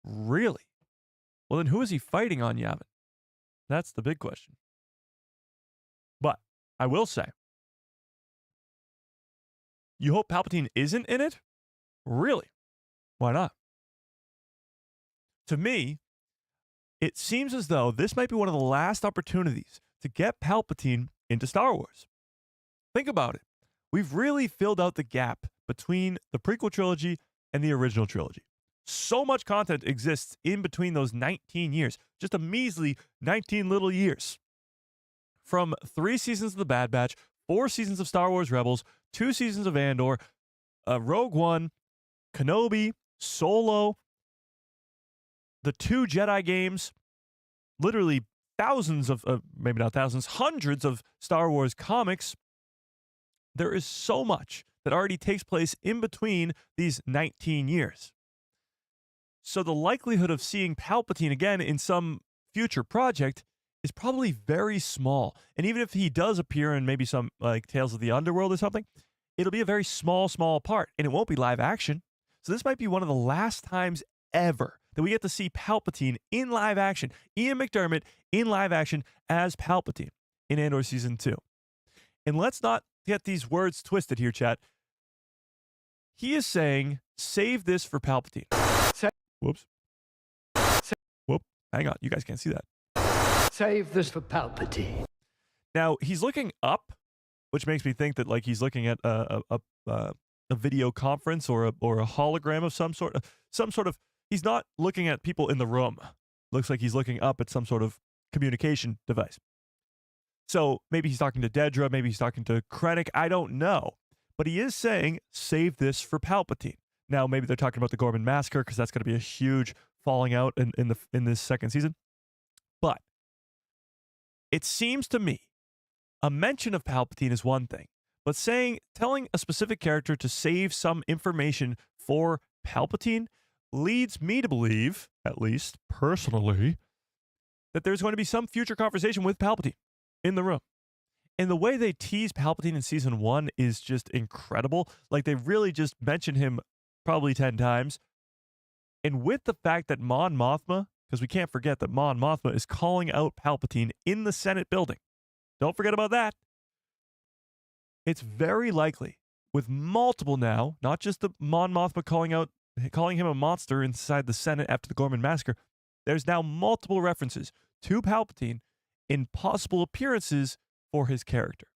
Really? Well, then who is he fighting on Yavin? That's the big question. But I will say, you hope Palpatine isn't in it? Really? Why not? To me, it seems as though this might be one of the last opportunities to get Palpatine into Star Wars. Think about it. We've really filled out the gap between the prequel trilogy and the original trilogy. So much content exists in between those 19 years, just a measly 19 little years. From 3 seasons of The Bad Batch, 4 seasons of Star Wars Rebels, 2 seasons of Andor, Rogue One, Kenobi, Solo, the 2 Jedi games, literally thousands of, maybe not thousands, hundreds of Star Wars comics. There is so much that already takes place in between these 19 years. So the likelihood of seeing Palpatine again in some future project is probably very small. And even if he does appear in maybe some like Tales of the Underworld or something, it'll be a very small part, and it won't be live action. So this might be one of the last times ever that we get to see Palpatine in live action. Ian McDiarmid in live action as Palpatine in Andor Season 2. And let's not get these words twisted here, chat. He is saying, save this for Palpatine. Whoops. Whoop. Hang on. You guys can't see that. Save this for Palpatine. Now, he's looking up, which makes me think that like he's looking at a video conference or a hologram of some sort of. He's not looking at people in the room. Looks like he's looking up at some sort of communication device. So maybe he's talking to Dedra, maybe he's talking to Krennic. I don't know, but he is saying save this for Palpatine. Now maybe they're talking about the Gorman massacre because that's going to be a huge falling out in this second season. But it seems to me a mention of Palpatine is one thing, but telling a specific character to save some information for Palpatine leads me to believe, at least personally, that there's going to be some future conversation with Palpatine in the room. And the way they tease Palpatine in season 1 is just incredible. Like they really just mention him probably 10 times. And with the fact that Mon Mothma, because we can't forget that Mon Mothma is calling out Palpatine in the Senate building. Don't forget about that. It's very likely, with multiple now, not just the Mon Mothma calling him a monster inside the Senate after the Gorman massacre, there's now multiple references to Palpatine in possible appearances for his character.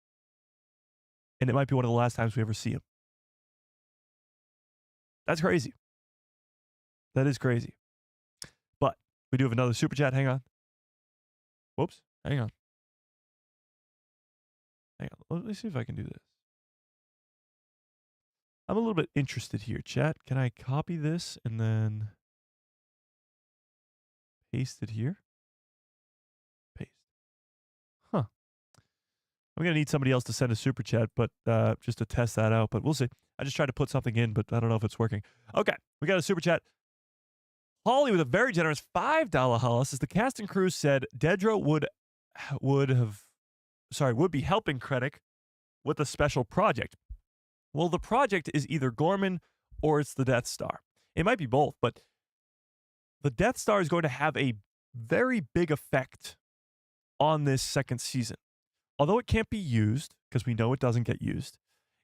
And it might be one of the last times we ever see him. That's crazy. That is crazy. But we do have another super chat. Hang on. Whoops. Hang on. Let me see if I can do this. I'm a little bit interested here, chat. Can I copy this and then paste it here? Paste. Huh. I'm going to need somebody else to send a super chat, but just to test that out, but we'll see. I just tried to put something in, but I don't know if it's working. Okay, we got a super chat. Holly with a very generous $5 holla says the cast and crew said Dedra would be helping Krennic with a special project. Well, the project is either Gorman or it's the Death Star. It might be both, but the Death Star is going to have a very big effect on this second season. Although it can't be used, because we know it doesn't get used,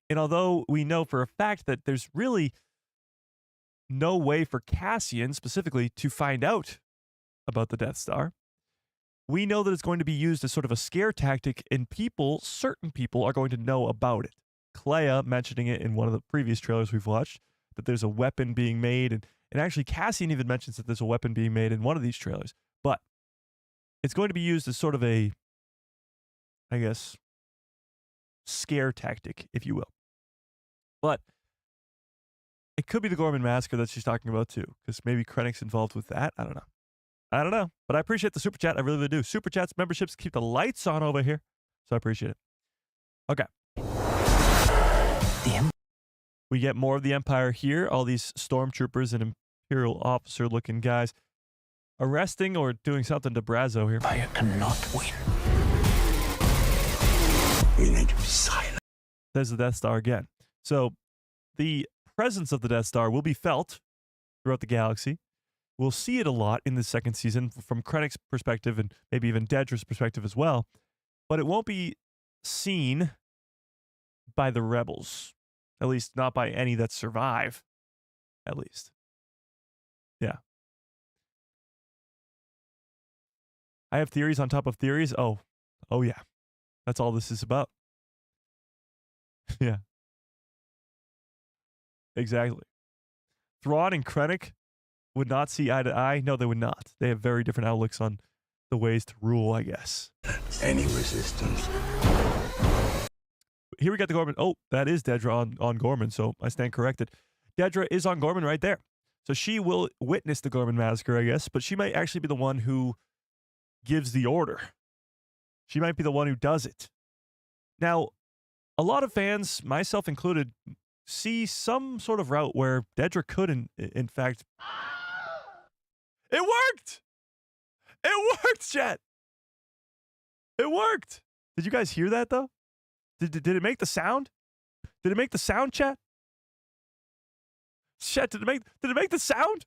and although we know for a fact that there's really no way for Cassian specifically to find out about the Death Star, we know that it's going to be used as sort of a scare tactic, and certain people are going to know about it. Leia mentioning it in one of the previous trailers we've watched, that there's a weapon being made, and actually Cassian even mentions that there's a weapon being made in one of these trailers. But it's going to be used as sort of a, I guess, scare tactic, if you will. But it could be the Gorman massacre that she's talking about too, because maybe Krennic's involved with that. I don't know. But I appreciate the super chat. I really do. Super chats, memberships keep the lights on over here. So I appreciate it. Okay. We get more of the Empire here. All these stormtroopers and Imperial officer looking guys arresting or doing something to Brazo here. Empire cannot win. We need to be silent. There's the Death Star again. So the presence of the Death Star will be felt throughout the galaxy. We'll see it a lot in the second season from Krennic's perspective and maybe even Dedra's perspective as well. But it won't be seen by the rebels. At least not by any that survive. At least. Yeah. I have theories on top of theories. Oh yeah. That's all this is about. Yeah. Exactly. Thrawn and Krennic would not see eye to eye. No, they would not. They have very different outlooks on the ways to rule, I guess. Any resistance. Here we got the Gorman. Oh, that is Dedra on Gorman, so I stand corrected. Dedra is on Gorman right there. So she will witness the Gorman massacre, I guess, but she might actually be the one who gives the order. She might be the one who does it. Now, a lot of fans, myself included, see some sort of route where Dedra could, in fact... It worked! It worked, chat! It worked! Did you guys hear that, though? Did it make the sound? Did it make the sound, chat? Chat, did it make the sound?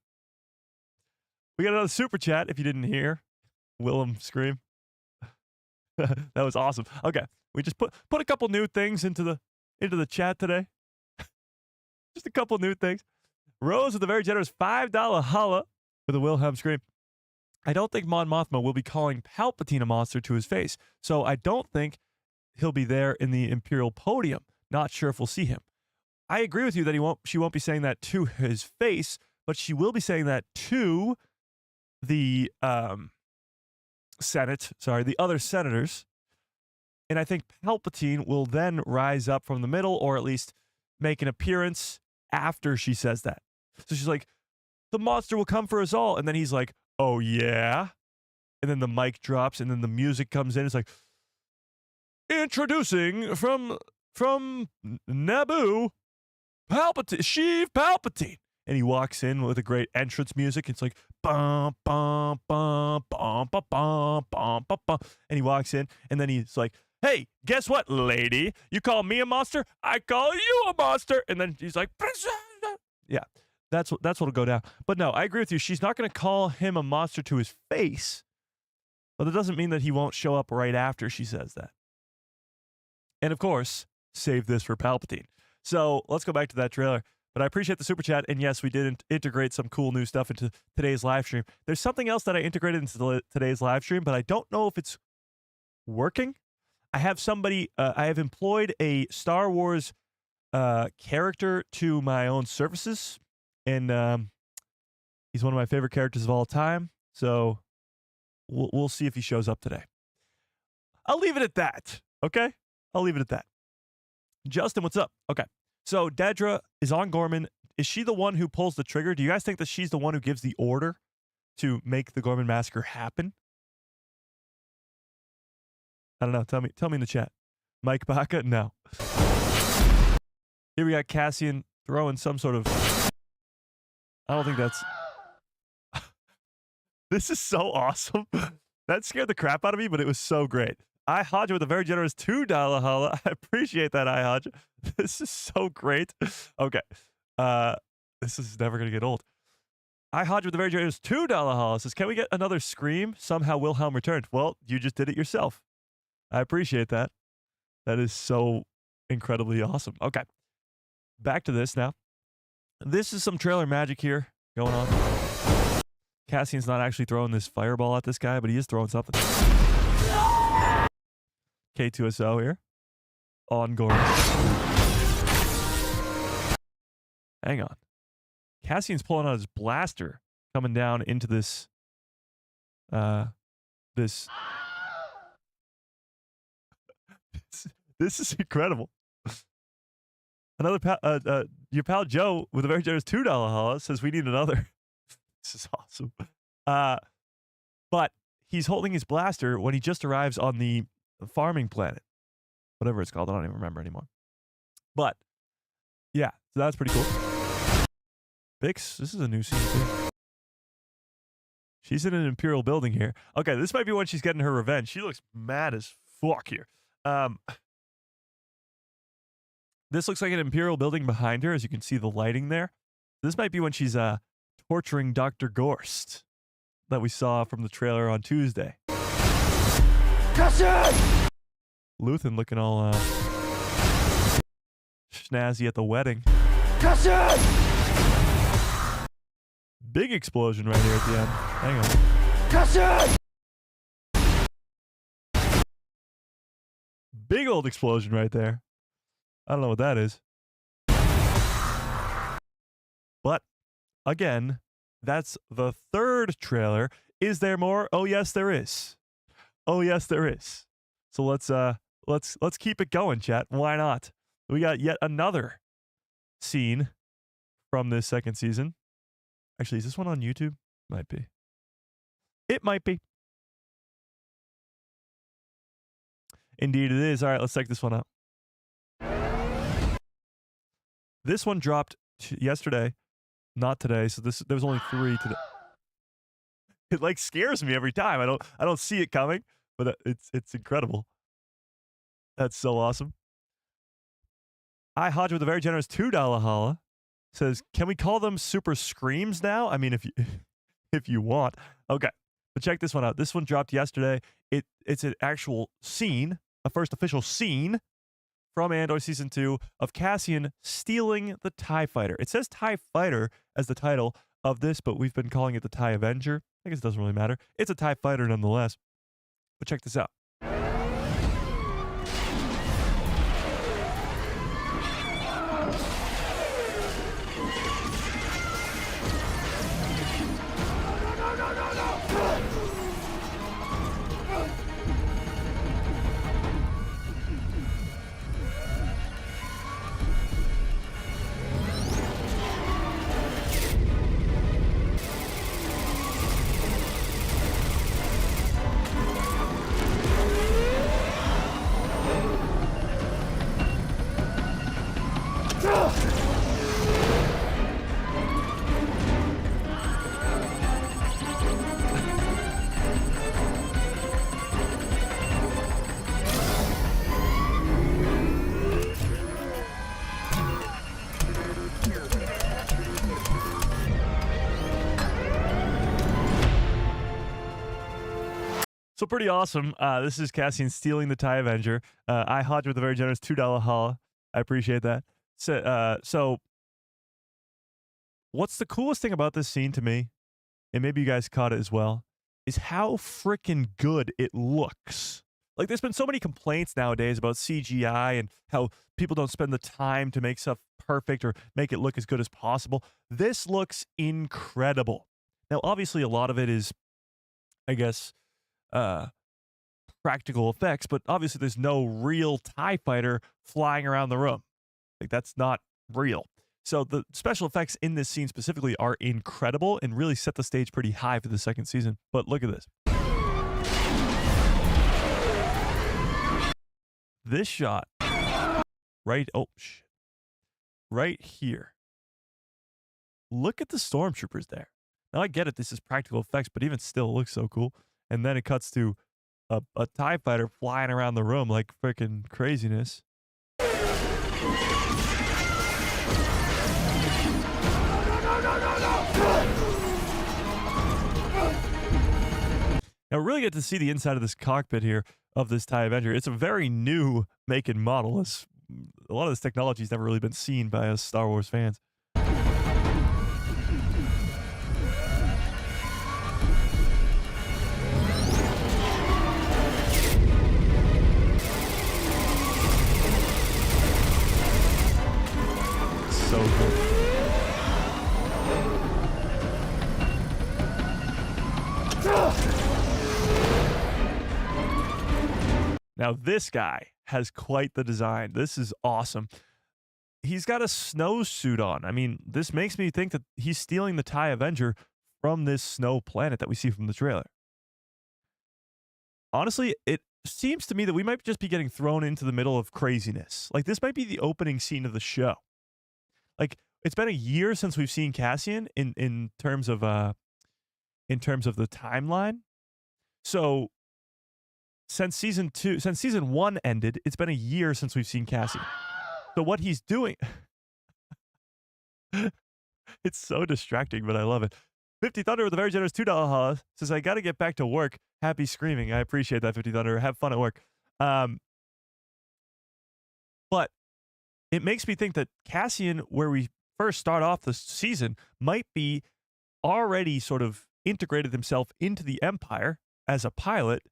We got another super chat if you didn't hear Willem scream. That was awesome. Okay, we just put a couple new things into the chat today. Just a couple new things. Rose with a very generous $5 holla with a Wilhelm scream. I don't think Mon Mothma will be calling Palpatine a monster to his face, so I don't think he'll be there in the Imperial podium. Not sure if we'll see him. I agree with you that she won't be saying that to his face, but she will be saying that to the the other senators. And I think Palpatine will then rise up from the middle, or at least make an appearance after she says that. So she's like, the monster will come for us all. And then he's like, oh yeah. And then the mic drops and then the music comes in. It's like, introducing from Naboo, Palpatine, Sheev Palpatine. And he walks in with a great entrance music. It's like, bum, bum, bum, bum, bum, bum, bum, bum, bum. And he walks in, and then he's like, hey, guess what, lady? You call me a monster? I call you a monster. And then he's like, yeah, that's what'll go down. But no, I agree with you. She's not going to call him a monster to his face. But that doesn't mean that he won't show up right after she says that. And of course, save this for Palpatine. So let's go back to that trailer. But I appreciate the super chat. And yes, we did integrate some cool new stuff into today's live stream. There's something else that I integrated into today's live stream, but I don't know if it's working. I have I have employed a Star Wars character to my own services. And he's one of my favorite characters of all time. So we'll see if he shows up today. I'll leave it at that. Okay? I'll leave it at that. Justin, what's up? Okay. So Dedra is on Gorman. Is she the one who pulls the trigger? Do you guys think that she's the one who gives the order to make the Gorman massacre happen? I don't know. Tell me in the chat. Mike Baca? No. Here we got Cassian throwing some sort of... I don't think that's... This is so awesome. That scared the crap out of me, but it was so great. I Hodja with a very generous $2 holla. I appreciate that, I Hodja. This is so great. Okay. This is never going to get old. I Hodge with the very generous $2 haul says, can we get another Scream? Somehow Wilhelm returned. Well, you just did it yourself. I appreciate that. That is so incredibly awesome. Okay. Back to this now. This is some trailer magic here going on. Cassian's not actually throwing this fireball at this guy, but he is throwing something. K2SO here. On Gorman. Hang on. Cassian's pulling out his blaster, coming down into this, this is incredible. Another your pal Joe with a very generous $2 haul says we need another. This is awesome. But he's holding his blaster when he just arrives on the farming planet, whatever it's called. I don't even remember anymore. But yeah, so that's pretty cool. Bix, this is a new scene too. She's in an Imperial building here. Okay, this might be when she's getting her revenge. She looks mad as fuck here. This looks like an Imperial building behind her, as you can see the lighting there. This might be when she's torturing Dr. Gorst that we saw from the trailer on Tuesday. Cassian! Luthen looking all snazzy at the wedding. Cassian! Big explosion right here at the end. Hang on. Cassian! Big old explosion right there. I don't know what that is. But, again, that's the third trailer. Is there more? Oh, yes, there is. Oh, yes, there is. So let's keep it going, chat. Why not? We got yet another scene from this second season. Actually, is this one on YouTube? Might be. It might be. Indeed it is. All right, let's check this one out. This one dropped yesterday, not today. So there was only 3 today. It like scares me every time. I don't see it coming, but it's incredible. That's so awesome. I Hodge with a very generous $2 holla says, "Can we call them Super Screams now? I mean, if you want." Okay, but check this one out. This one dropped yesterday. It's an actual scene, a first official scene from Andor Season 2 of Cassian stealing the TIE Fighter. It says TIE Fighter as the title of this, but we've been calling it the TIE Avenger. I guess it doesn't really matter. It's a TIE Fighter nonetheless. But check this out. So pretty awesome. This is Cassian stealing the TIE Avenger. I Hodge with a very generous $2 haul. I appreciate that. So what's the coolest thing about this scene to me, and maybe you guys caught it as well, is how freaking good it looks. Like, there's been so many complaints nowadays about CGI and how people don't spend the time to make stuff perfect or make it look as good as possible. This looks incredible. Now, obviously, a lot of it is, I guess, practical effects, but obviously there's no real TIE fighter flying around the room. Like, that's not real. So the special effects in this scene specifically are incredible and really set the stage pretty high for the second season. But look at this. This shot right here. Look at the stormtroopers there. Now, I get it, this is practical effects, but even still, it looks so cool. And then it cuts to a TIE fighter flying around the room like freaking craziness. really get to see the inside of this cockpit here of this TIE Avenger. It's a very new make and model. As a lot of this technology has never really been seen by us Star Wars fans. So good. Now this guy has quite the design. This is awesome. He's got a snowsuit on. I mean, this makes me think that he's stealing the TIE Avenger from this snow planet that we see from the trailer. Honestly, it seems to me that we might just be getting thrown into the middle of craziness. Like, this might be the opening scene of the show. Like, it's been a year since we've seen Cassian in terms of the timeline. So since season 1 ended, it's been a year since we've seen Cassian. So what he's doing, it's so distracting, but I love it. 50 Thunder with a very generous $2 haul says, I got to get back to work. Happy screaming. I appreciate that, 50 Thunder. Have fun at work. But it makes me think that Cassian, where we first start off the season, might be already sort of integrated himself into the Empire as a pilot,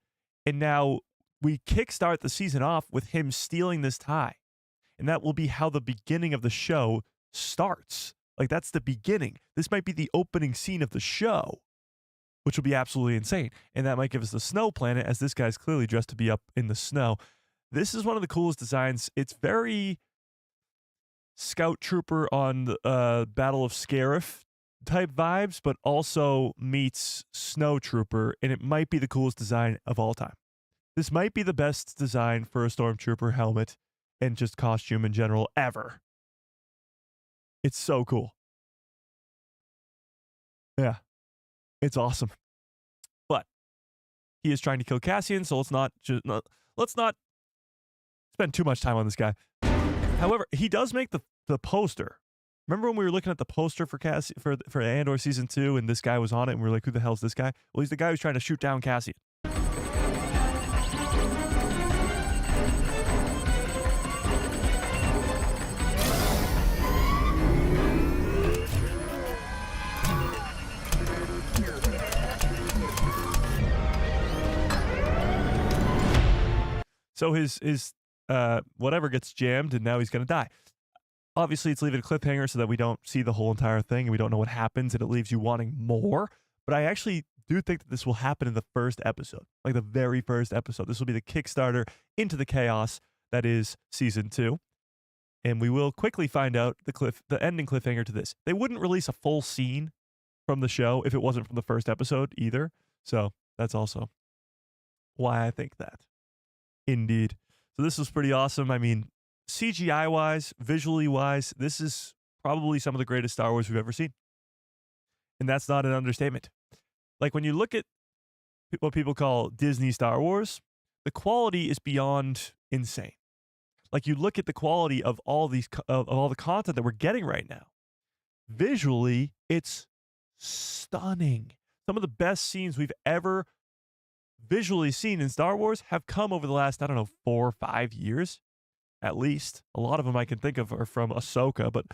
and now we kickstart the season off with him stealing this TIE. And that will be how the beginning of the show starts. Like, that's the beginning. This might be the opening scene of the show, which will be absolutely insane. And that might give us the snow planet, as this guy's clearly dressed to be up in the snow. This is one of the coolest designs. It's very Scout Trooper on the Battle of Scarif type vibes, but also meets Snow Trooper, and it might be the coolest design of all time. This might be the best design for a Stormtrooper helmet and just costume in general ever. It's so cool. Yeah, it's awesome. But he is trying to kill Cassian, so let's not spend too much time on this guy. However, he does make the poster. Remember when we were looking at the poster for for Andor season 2, and this guy was on it, and we were like, "Who the hell is this guy?" Well, he's the guy who's trying to shoot down Cassian. So his whatever gets jammed, and now he's going to die. Obviously, it's leaving a cliffhanger so that we don't see the whole entire thing, and we don't know what happens, and it leaves you wanting more. But I actually do think that this will happen in the first episode, like the very first episode. This will be the Kickstarter into the chaos that is season 2. And we will quickly find out the ending cliffhanger to this. They wouldn't release a full scene from the show if it wasn't from the first episode either. So that's also why I think that. Indeed. So this was pretty awesome. I mean, CGI-wise, visually-wise, this is probably some of the greatest Star Wars we've ever seen. And that's not an understatement. Like, when you look at what people call Disney Star Wars, the quality is beyond insane. Like, you look at the quality of all the content that we're getting right now. Visually, it's stunning. Some of the best scenes we've ever visually seen in Star Wars have come over the last, 4 or 5 years, at least. A lot of them I can think of are from Ahsoka, but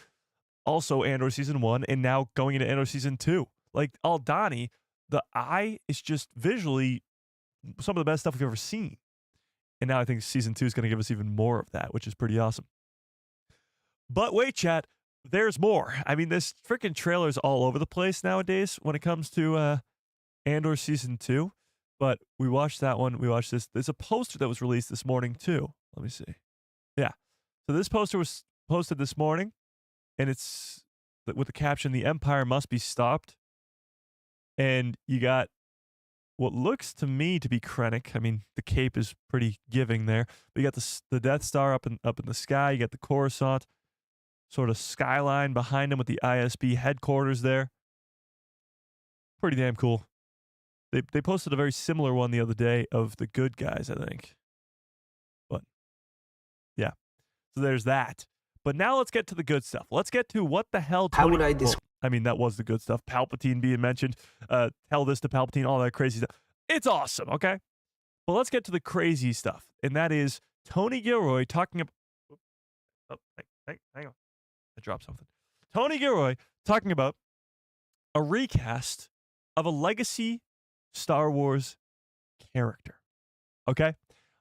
also Andor Season 1, and now going into Andor Season 2. Like, Aldani, the eye is just visually some of the best stuff we've ever seen. And now I think Season 2 is going to give us even more of that, which is pretty awesome. But wait, chat, there's more. I mean, this freaking trailer's all over the place nowadays when it comes to Andor Season 2. But we watched that one. We watched this. There's a poster that was released this morning, too. Let me see. Yeah. So this poster was posted this morning, and it's with the caption, "The Empire must be stopped." And you got what looks to me to be Krennic. I mean, the cape is pretty giving there. But you got the Death Star up in the sky. You got the Coruscant sort of skyline behind him with the ISB headquarters there. Pretty damn cool. They posted a very similar one the other day of the good guys, I think. But, yeah. So there's that. But now let's get to the good stuff. Let's get to what the hell... How would I describe... I mean, that was the good stuff. Palpatine being mentioned. Tell this to Palpatine, all that crazy stuff. It's awesome, okay? But let's get to the crazy stuff, and that is Tony Gilroy talking about. Oh, hang on. I dropped something. Tony Gilroy talking about a recast of a legacy Star Wars character. Okay?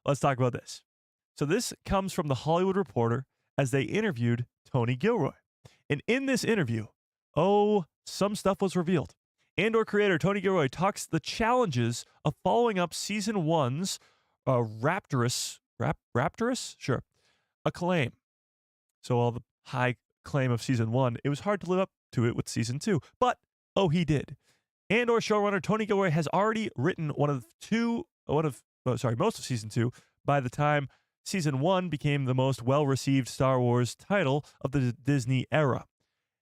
Let's talk about this. So this comes from The Hollywood Reporter as they interviewed Tony Gilroy. And in this interview, some stuff was revealed. Andor creator Tony Gilroy talks the challenges of following up season 1's rapturous acclaim. So all the high claim of season 1, it was hard to live up to it with season 2. But, he did. Andor showrunner Tony Gilroy has already written most of season 2 by the time season 1 became the most well-received Star Wars title of the Disney era.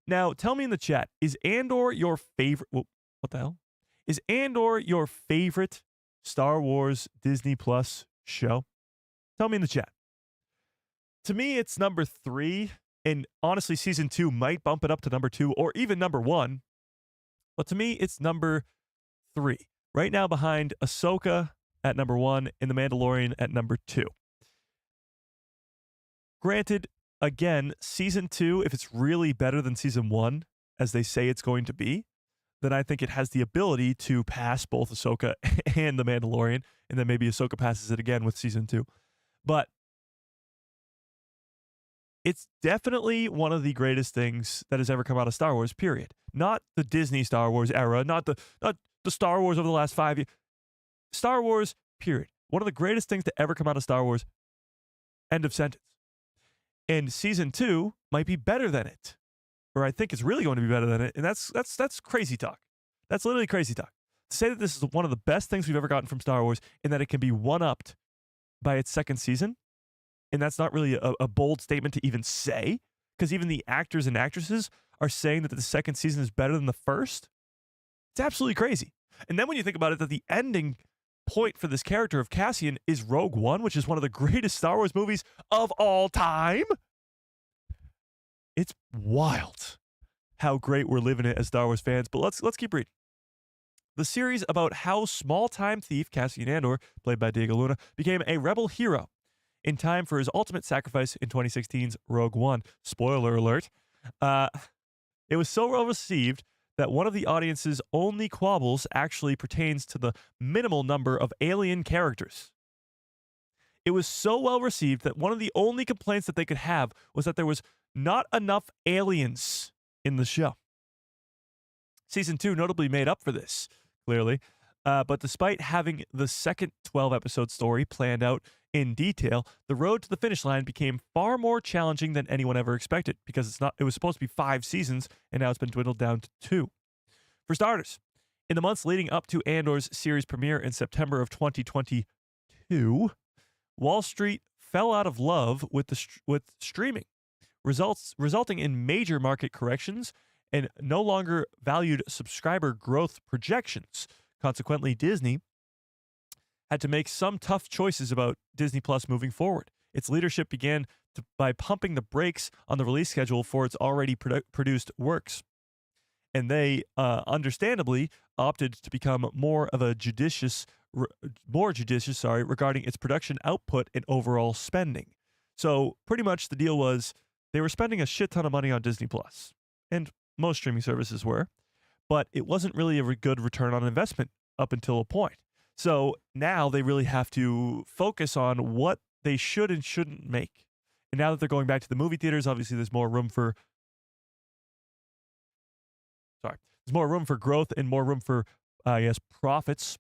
Now, tell me in the chat, is Andor your favorite? What the hell? Is Andor your favorite Star Wars Disney Plus show? Tell me in the chat. To me, it's number 3, and honestly, season 2 might bump it up to number 2 or even number 1. But to me, it's number 3. Right now behind Ahsoka at number 1 and The Mandalorian at number 2. Granted, again, season 2, if it's really better than season 1, as they say it's going to be, then I think it has the ability to pass both Ahsoka and The Mandalorian, and then maybe Ahsoka passes it again with season 2. But it's definitely one of the greatest things that has ever come out of Star Wars, period. Not the Disney Star Wars era, not the Star Wars over the last 5 years. Star Wars, period. One of the greatest things to ever come out of Star Wars, end of sentence. And season 2 might be better than it. Or I think it's really going to be better than it. And that's crazy talk. That's literally crazy talk. To say that this is one of the best things we've ever gotten from Star Wars and that it can be one-upped by its second season, and that's not really a bold statement to even say, because even the actors and actresses are saying that the second season is better than the first. It's absolutely crazy. And then when you think about it, that the ending point for this character of Cassian is Rogue One, which is one of the greatest Star Wars movies of all time. It's wild how great we're living it as Star Wars fans, but let's keep reading. The series about how small-time thief Cassian Andor, played by Diego Luna, became a rebel hero in time for his ultimate sacrifice in 2016's Rogue One. Spoiler alert. It was so well received that one of the audience's only quabbles actually pertains to the minimal number of alien characters. It was so well received that one of the only complaints that they could have was that there was not enough aliens in the show. Season 2 notably made up for this, clearly. But despite having the second 12-episode story planned out in detail, the road to the finish line became far more challenging than anyone ever expected, because it was supposed to be 5 seasons, and now it's been dwindled down to 2. For starters, in the months leading up to Andor's series premiere in September of 2022, Wall Street fell out of love with streaming, resulting in major market corrections and no longer valued subscriber growth projections. Consequently, Disney had to make some tough choices about Disney Plus moving forward. Its leadership began by pumping the brakes on the release schedule for its already produced works. And they, understandably, opted to become more judicious regarding its production output and overall spending. So pretty much the deal was they were spending a shit ton of money on Disney Plus, and most streaming services were, but it wasn't really a good return on investment up until a point. So now they really have to focus on what they should and shouldn't make. And now that they're going back to the movie theaters, obviously there's more room for growth and more room for, profits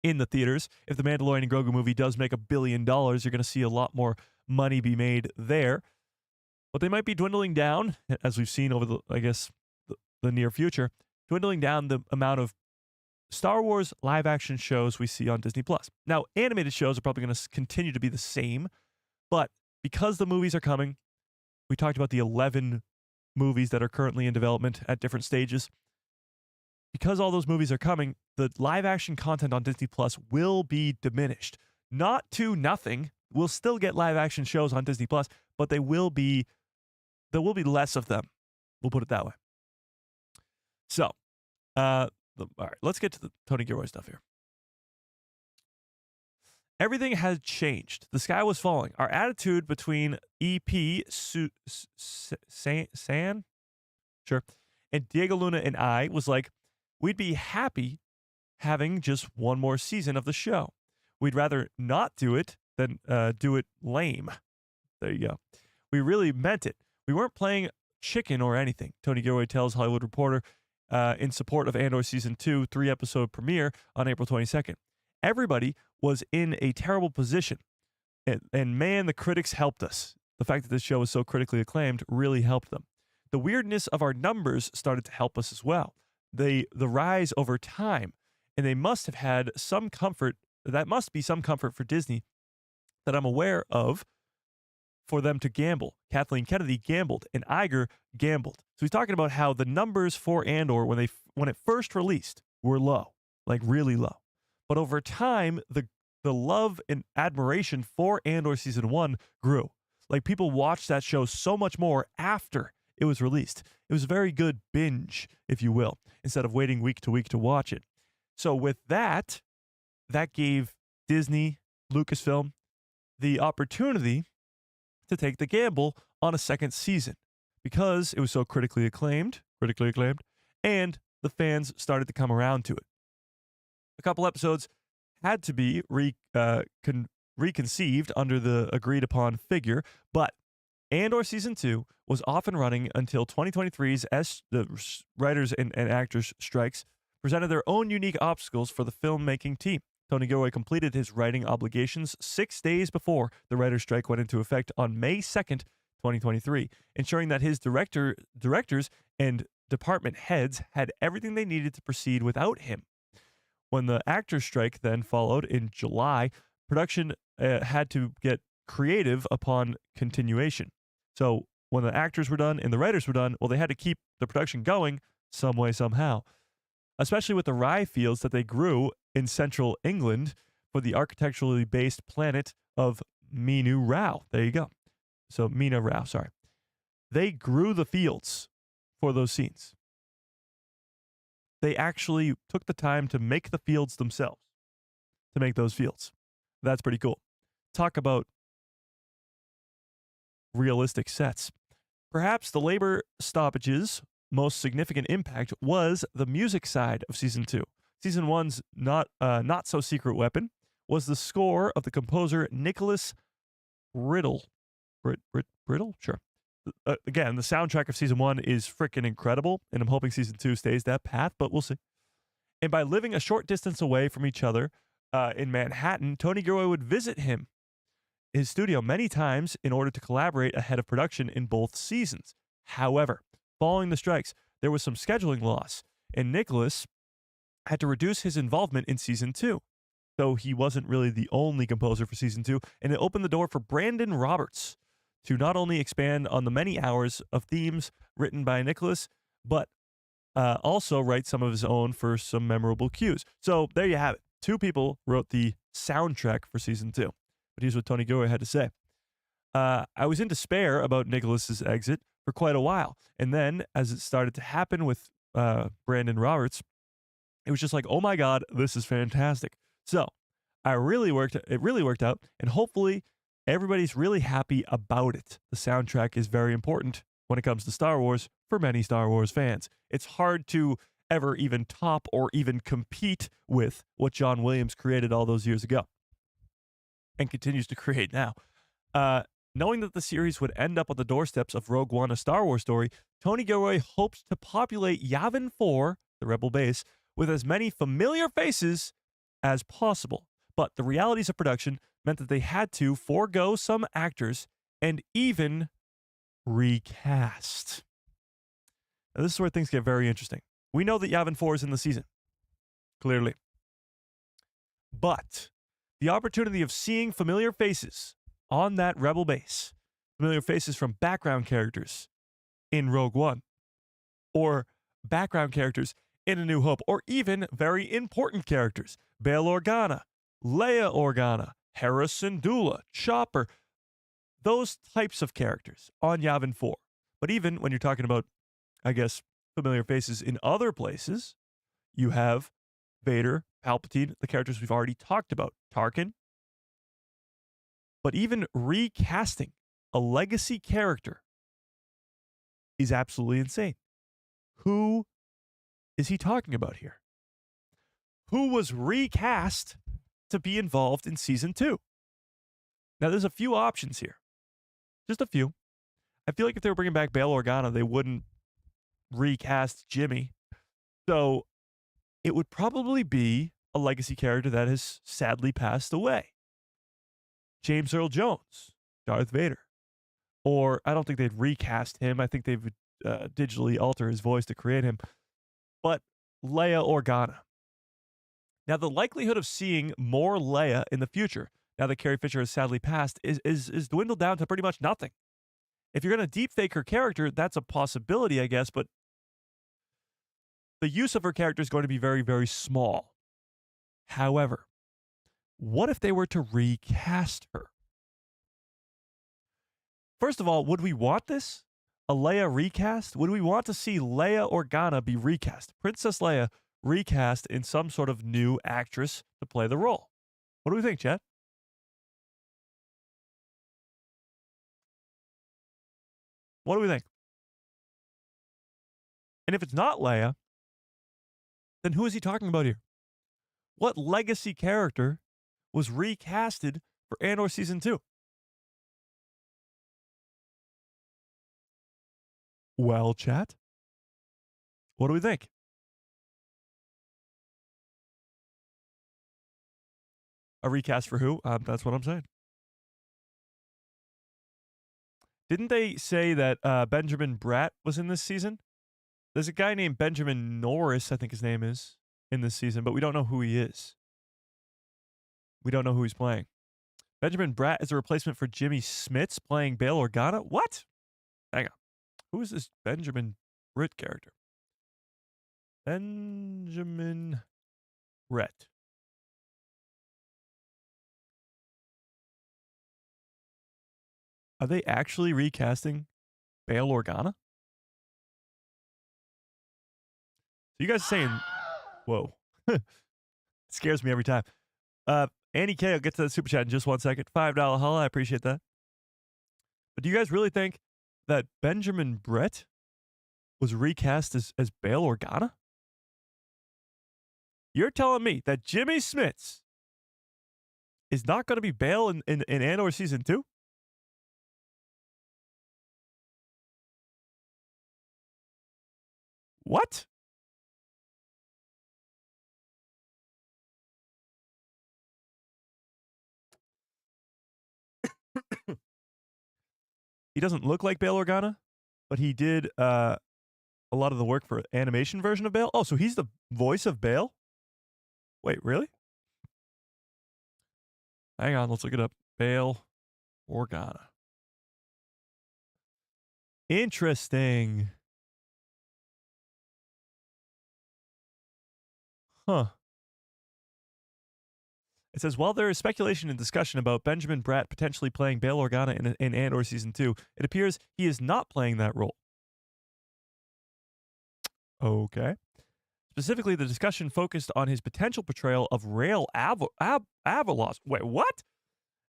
in the theaters. If the Mandalorian and Grogu movie does make $1 billion, you're going to see a lot more money be made there. But they might be dwindling down, as we've seen over the near future, dwindling down the amount of Star Wars live-action shows we see on Disney+. Now, animated shows are probably going to continue to be the same, but because the movies are coming, we talked about the 11 movies that are currently in development at different stages. Because all those movies are coming, the live-action content on Disney Plus will be diminished. Not to nothing. We'll still get live-action shows on Disney Plus, but there will be less of them. We'll put it that way. So, all right, let's get to the Tony Gilroy stuff here. Everything had changed. The sky was falling. Our attitude between San, sure, and Diego Luna and I was like, we'd be happy having just one more season of the show. We'd rather not do it than do it lame. There you go. We really meant it. We weren't playing chicken or anything. Tony Gilroy tells Hollywood Reporter in support of Andor Season 2 3-episode premiere on April 22nd. Everybody was in a terrible position. And man, the critics helped us. The fact that this show was so critically acclaimed really helped them. The weirdness of our numbers started to help us as well. The rise over time. And they must have had some comfort. That must be some comfort for Disney that I'm aware of for them to gamble. Kathleen Kennedy gambled and Iger gambled. So he's talking about how the numbers for Andor when it first released were low, like really low. But over time, the love and admiration for Andor Season 1 grew. Like people watched that show so much more after it was released. It was a very good binge, if you will, instead of waiting week to week to watch it. So with that gave Disney, Lucasfilm, the opportunity to take the gamble on a second season because it was so critically acclaimed, and the fans started to come around to it. A couple episodes had to be reconceived under the agreed-upon figure, but Andor Season 2 was off and running until 2023's the writers and actors strikes presented their own unique obstacles for the filmmaking team. Tony Gilroy completed his writing obligations 6 days before the writer's strike went into effect on May 2nd, 2023, ensuring that his directors and department heads had everything they needed to proceed without him. When the actors' strike then followed in July, production had to get creative upon continuation. So when the actors were done and the writers were done, well, they had to keep the production going some way, somehow. Especially with the rye fields that they grew in central England for the architecturally based planet of Minu Rao. There you go. So Mina Rao, sorry. They grew the fields for those scenes. They actually took the time to make the fields themselves, to make those fields. That's pretty cool. Talk about realistic sets. Perhaps the labor stoppages' most significant impact was the music side of Season 2. Season 1's not so secret weapon was the score of the composer Nicholas Riddle. Riddle? Sure. Again, the soundtrack of Season 1 is freaking incredible, and I'm hoping Season 2 stays that path, but we'll see. And by living a short distance away from each other in Manhattan, Tony Gilroy would visit his studio many times in order to collaborate ahead of production in both seasons. However, following the strikes, there was some scheduling loss, and Nicholas had to reduce his involvement in Season 2. So he wasn't really the only composer for Season 2, and it opened the door for Brandon Roberts to not only expand on the many hours of themes written by Nicholas, but also write some of his own for some memorable cues. So there you have it. 2 people wrote the soundtrack for Season 2. But here's what Tony Gilroy had to say. I was in despair about Nicholas's exit for quite a while. And then, as it started to happen with Brandon Roberts, it was just like, oh my God, this is fantastic. So it really worked out, and hopefully everybody's really happy about it. The soundtrack is very important when it comes to Star Wars for many Star Wars fans. It's hard to ever even top or even compete with what John Williams created all those years ago and continues to create now. Knowing that the series would end up on the doorsteps of Rogue One, a Star Wars story, Tony Gilroy hopes to populate Yavin 4, the Rebel base, with as many familiar faces as possible. But the realities of production meant that they had to forego some actors and even recast. Now, this is where things get very interesting. We know that Yavin 4 is in the season, clearly. But the opportunity of seeing familiar faces on that Rebel base, familiar faces from background characters in Rogue One, or background characters in A New Hope, or even very important characters, Bail Organa, Leia Organa, Hera Syndulla, Chopper, those types of characters on Yavin 4. But even when you're talking about, I guess, familiar faces in other places, you have Vader, Palpatine, the characters we've already talked about, Tarkin, But even recasting a legacy character is absolutely insane. Who is he talking about here? Who was recast to be involved in season 2? Now, there's a few options here. Just a few. I feel like if they were bringing back Bail Organa, they wouldn't recast Jimmy. So it would probably be a legacy character that has sadly passed away. James Earl Jones, Darth Vader. Or I don't think they'd recast him. I think they would digitally alter his voice to create him. But Leia Organa. Now, the likelihood of seeing more Leia in the future, now that Carrie Fisher has sadly passed, is dwindled down to pretty much nothing. If you're going to deepfake her character, that's a possibility, I guess, but the use of her character is going to be very, very small. However, what if they were to recast her? First of all, would we want this? A Leia recast? Would we want to see Leia Organa be recast? Princess Leia recast in some sort of new actress to play the role. What do we think, Chad? What do we think? And if it's not Leia, then who is he talking about here? What legacy character was recasted for Andor Season 2? Well, chat, what do we think? A recast for who? That's what I'm saying. Didn't they say that Benjamin Bratt was in this season? There's a guy named Benjamin Norris, I think his name is, in this season, but we don't know who he is. We don't know who he's playing. Benjamin Bratt is a replacement for Jimmy Smits playing Bail Organa? What? Hang on. Who is this Benjamin Britt character? Benjamin Brett. Are they actually recasting Bail Organa? So you guys are saying, whoa. It scares me every time. Annie K, I'll get to that super chat in just 1 second. $5 holla, I appreciate that. But do you guys really think that Benjamin Brett was recast as Bail Organa? You're telling me that Jimmy Smits is not going to be Bail in Andor Season 2? What? He doesn't look like Bail Organa, but he did a lot of the work for animation version of Bail. Oh, so he's the voice of Bail? Wait, really? Hang on, let's look it up. Bail Organa. Interesting. Huh. It says, while there is speculation and discussion about Benjamin Bratt potentially playing Bail Organa in Andor Season 2, it appears he is not playing that role. Okay. Specifically, the discussion focused on his potential portrayal of Rael Avalos. Wait, what?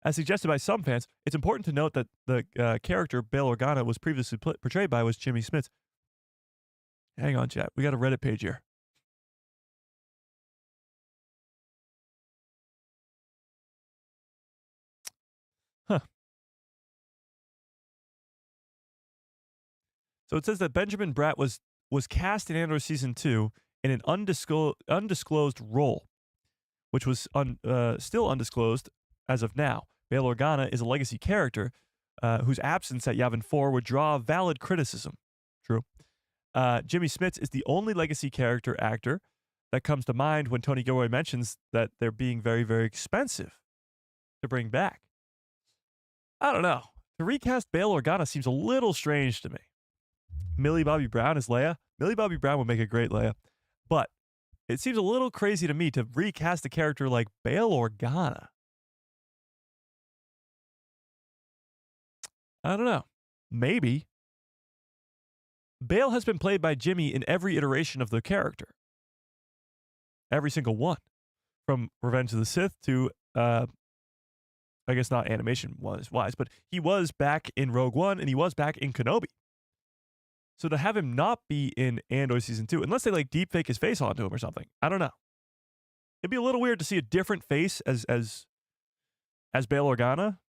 As suggested by some fans, it's important to note that the character Bail Organa was previously portrayed by was Jimmy Smits. Hang on, chat. We got a Reddit page here. Huh. So it says that Benjamin Bratt was cast in Andor Season 2 in an undisclosed role, which was still undisclosed as of now. Bail Organa is a legacy character whose absence at Yavin 4 would draw valid criticism. True. Jimmy Smits is the only legacy character actor that comes to mind when Tony Gilroy mentions that they're being very, very expensive to bring back. I don't know. To recast Bail Organa seems a little strange to me. Millie Bobby Brown as Leia. Millie Bobby Brown would make a great Leia. But it seems a little crazy to me to recast a character like Bail Organa. I don't know. Maybe. Bail has been played by Jimmy in every iteration of the character. Every single one. From Revenge of the Sith to I guess not animation wise, but he was back in Rogue One and he was back in Kenobi. So to have him not be in Andor season 2, unless they like deep fake his face onto him or something, I don't know. It'd be a little weird to see a different face as Bail Organa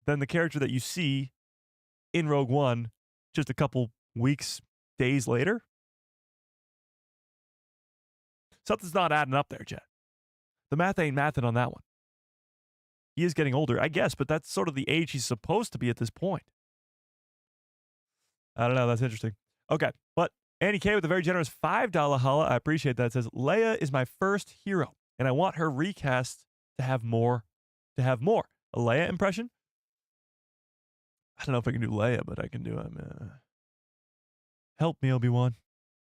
than the character that you see in Rogue One just a couple weeks, days later. Something's not adding up there, Jet. The math ain't mathing on that one. He is getting older, I guess, but that's sort of the age he's supposed to be at this point. I don't know. That's interesting. Okay, but Annie K with a very generous $5 holla. I appreciate that. It says, Leia is my first hero, and I want her recast to have more. A Leia impression? I don't know if I can do Leia, but I can do help me, Obi-Wan.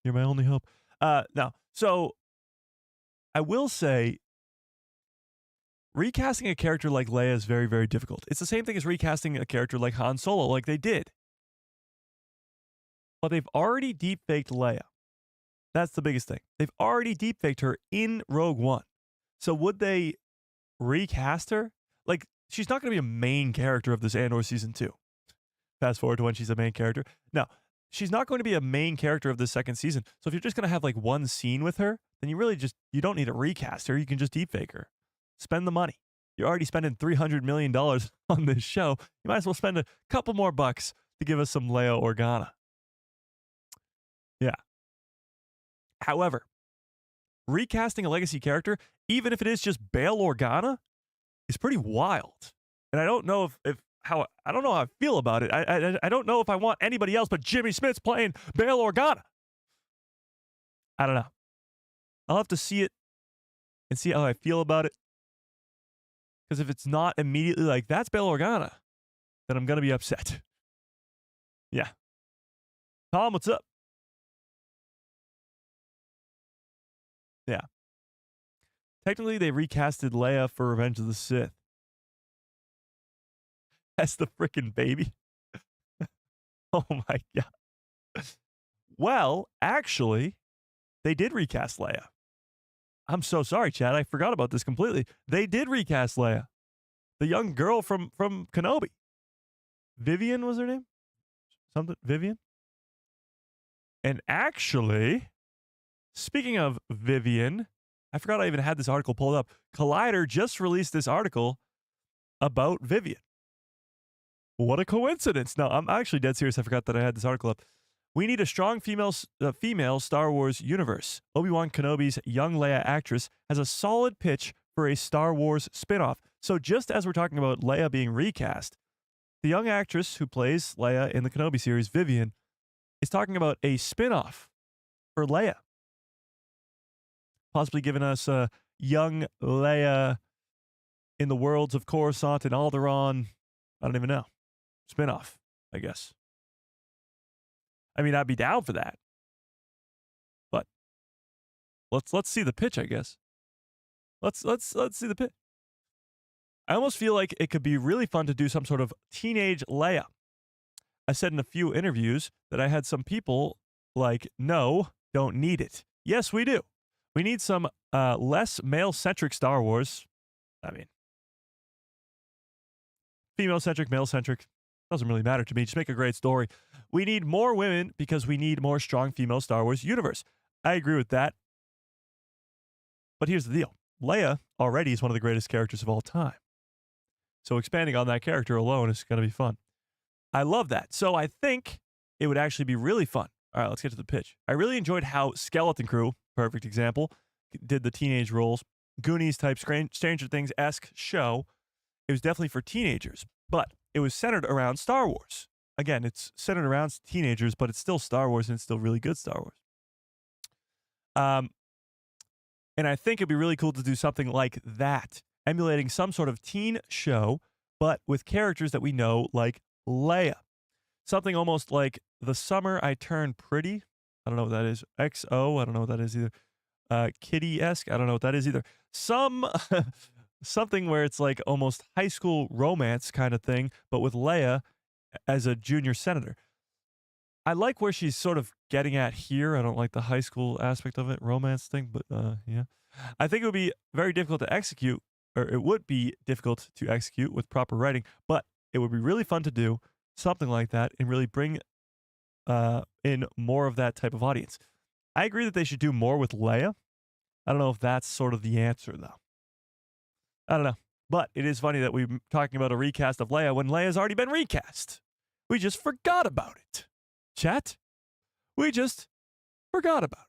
You're my only hope. No. So I will say recasting a character like Leia is very, very difficult. It's the same thing as recasting a character like Han Solo, like they did. But they've already deep-faked Leia. That's the biggest thing. They've already deep-faked her in Rogue One. So would they recast her? Like, she's not going to be a main character of this Andor Season 2. Fast forward to when she's a main character. No, she's not going to be a main character of this second season. So if you're just going to have like one scene with her, then you don't need to recast her. You can just deep-fake her. Spend the money. You're already spending $300 million on this show. You might as well spend a couple more bucks to give us some Leia Organa. Yeah. However, recasting a legacy character, even if it is just Bail Organa, is pretty wild. And I don't know I don't know how I feel about it. I don't know if I want anybody else but Jimmy Smits playing Bail Organa. I don't know. I'll have to see it and see how I feel about it. Because if it's not immediately like, that's Bail Organa, then I'm going to be upset. Yeah. Tom, what's up? Yeah. Technically, they recasted Leia for Revenge of the Sith. That's the freaking baby. Oh my God. Well, actually, they did recast Leia. I'm so sorry, Chad. I forgot about this completely. They did recast Leia. The young girl from Kenobi. Vivian was her name? Something? Vivian? And actually, speaking of Vivian, I forgot I even had this article pulled up. Collider just released this article about Vivian. What a coincidence. No, I'm actually dead serious. I forgot that I had this article up. We need a strong female Star Wars universe. Obi-Wan Kenobi's young Leia actress has a solid pitch for a Star Wars spinoff. So just as we're talking about Leia being recast, the young actress who plays Leia in the Kenobi series, Vivian, is talking about a spinoff for Leia. Possibly giving us a young Leia in the worlds of Coruscant and Alderaan. I don't even know. Spinoff, I guess. I mean, I'd be down for that. But let's see the pitch, I guess. Let's see the pitch. I almost feel like it could be really fun to do some sort of teenage Leia. I said in a few interviews that I had some people like, no, don't need it. Yes, we do. We need some less male-centric Star Wars. I mean, female-centric, male-centric. Doesn't really matter to me. Just make a great story. We need more women because we need more strong female Star Wars universe. I agree with that. But here's the deal. Leia already is one of the greatest characters of all time. So expanding on that character alone is going to be fun. I love that. So I think it would actually be really fun. All right, let's get to the pitch. I really enjoyed how Skeleton Crew, perfect example, did the teenage roles. Goonies type Stranger Things-esque show. It was definitely for teenagers, but it was centered around Star Wars. Again, it's centered around teenagers, but it's still Star Wars and it's still really good Star Wars. And I think it'd be really cool to do something like that, emulating some sort of teen show, but with characters that we know, like Leia. Something almost like The Summer I Turned Pretty. I don't know what that is. XO. I don't know what that is either. Kitty-esque. I don't know what that is either. Something where it's like almost high school romance kind of thing, but with Leia as a junior senator. I like where she's sort of getting at here. I don't like the high school aspect of it, romance thing, but yeah. I think it would be very difficult to execute or it would be difficult to execute with proper writing, but it would be really fun to do something like that and really bring in more of that type of audience. I agree that they should do more with Leia. I don't know if that's sort of the answer, though. I don't know. But it is funny that we're talking about a recast of Leia when Leia's already been recast. We just forgot about it. Chat? We just forgot about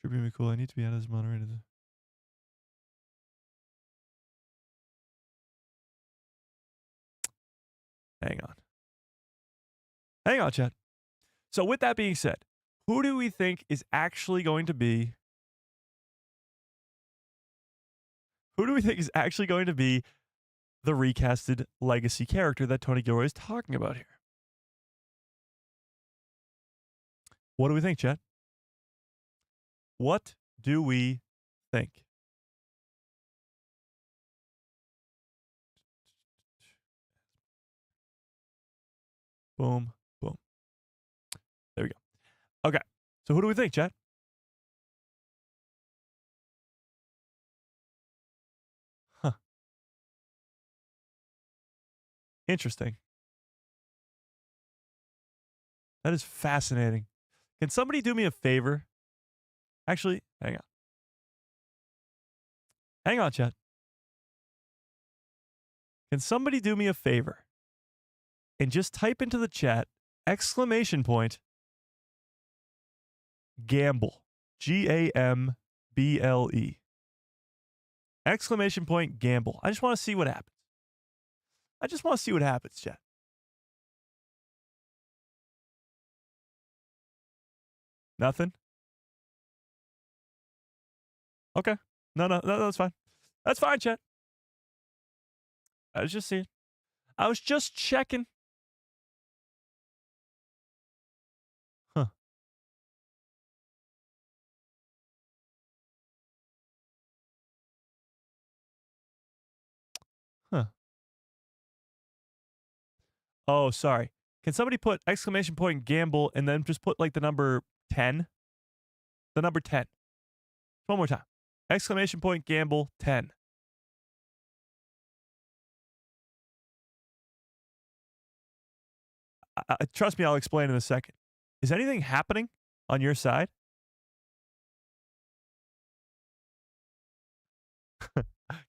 it. Should be cool. I need to be added as moderator. Hang on. Hang on, chat. So with that being said, who do we think is actually going to be... Who do we think is actually going to be the recasted legacy character that Tony Gilroy is talking about here? What do we think, chat? What do we think? Boom, boom. There we go. Okay. So who do we think, chat? Huh. Interesting. That is fascinating. Can somebody do me a favor? Actually, hang on. Hang on, chat. Can somebody do me a favor and just type into the chat !gamble. Gamble. !gamble. I just want to see what happens. I just want to see what happens, chat. Nothing? Okay. No, that's fine. That's fine, chat. I was just seeing. I was just checking. Huh. Huh. Oh, sorry. Can somebody put !gamble and then just put like the number 10? The number 10. One more time. !gamble 10. Trust me, I'll explain in a second. Is anything happening on your side? Can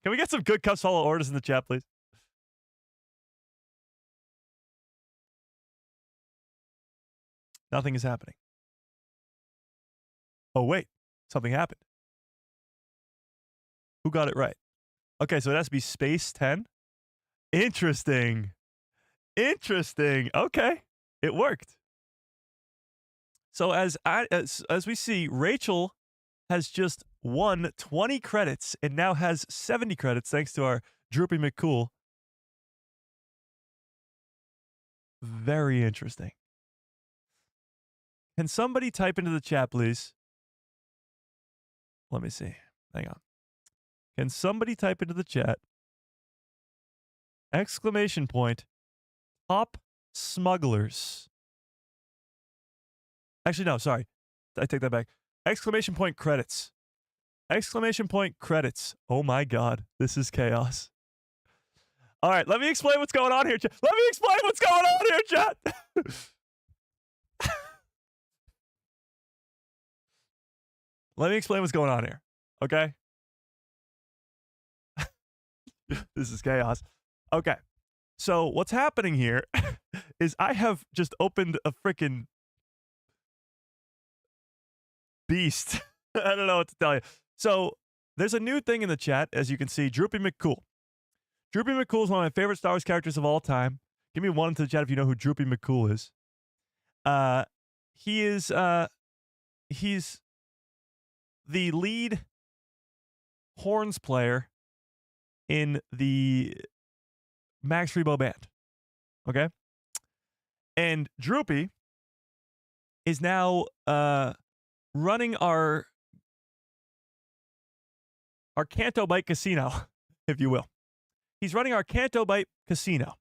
we get some good cup solo orders in the chat, please? Nothing is happening. Oh, wait. Something happened. Who got it right? Okay, so it has to be space 10. Interesting. Interesting. Okay. It worked. So as we see, Rachel has just won 20 credits and now has 70 credits thanks to our Droopy McCool. Very interesting. Can somebody type into the chat, please? Let me see. Hang on. Can somebody type into the chat? !Top smugglers. Actually, no, sorry. I take that back. !credits. !credits. Oh my God. This is chaos. All right, let me explain what's going on here, chat. Let me explain what's going on here, chat. Let me explain what's going on here, okay? This is chaos. Okay, so what's happening here is I have just opened a freaking beast. I don't know what to tell you. So there's a new thing in the chat, as you can see, Droopy McCool. Droopy McCool is one of my favorite Star Wars characters of all time. Give me one into the chat if you know who Droopy McCool is. He's the lead horns player in the Max Rebo band. Okay? And Droopy is now running our Canto Bite Casino, if you will. He's running our Canto Bite Casino.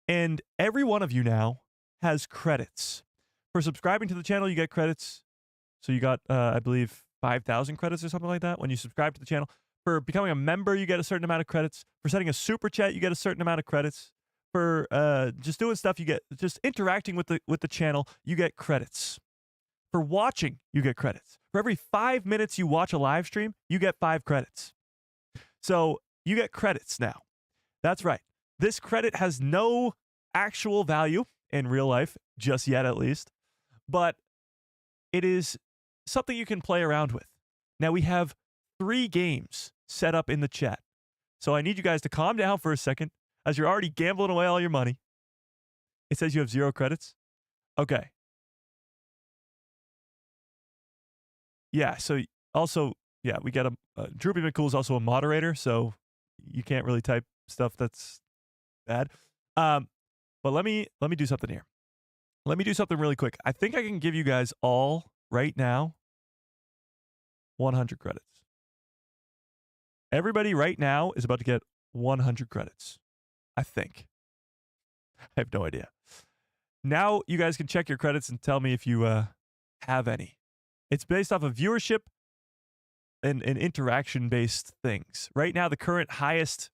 And every one of you now has credits. For subscribing to the channel, you get credits. So you got, I believe, 5,000 credits or something like that when you subscribe to the channel. For becoming a member, you get a certain amount of credits. For sending a super chat, you get a certain amount of credits. For just doing stuff, you get just interacting with the channel, you get credits. For watching, you get credits. For every 5 minutes you watch a live stream, you get 5 credits. So you get credits now. That's right. This credit has no actual value in real life, just yet at least, but it is something you can play around with. Now we have 3 games set up in the chat. So I need you guys to calm down for a second as you're already gambling away all your money. It says you have 0 credits. Okay. Yeah, so also, yeah, we got Droopy McCool is also a moderator, so you can't really type stuff that's bad. But let me do something here. Let me do something really quick. I think I can give you guys all right now 100 credits. Everybody right now is about to get 100 credits. I think. I have no idea. Now you guys can check your credits and tell me if you have any. It's based off of viewership and interaction-based things. Right now, the current highest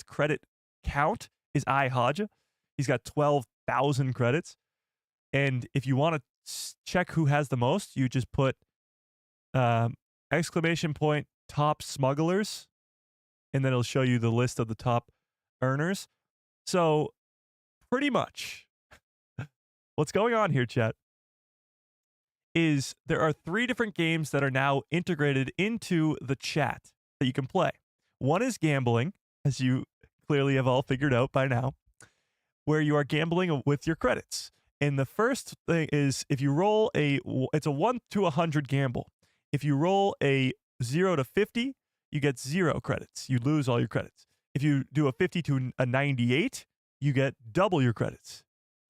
credit count is iHodja. He's got 12,000 credits. And if you want to check who has the most, you just put exclamation point top smugglers, and then it'll show you the list of the top earners. So pretty much what's going on here, chat, is there are 3 different games that are now integrated into the chat that you can play. One is gambling, as you clearly have all figured out by now, where you are gambling with your credits. And the first thing is if you roll it's a 1 to 100 gamble. If you roll a 0 to 50, you get 0 credits. You lose all your credits. If you do a 50 to a 98, you get double your credits.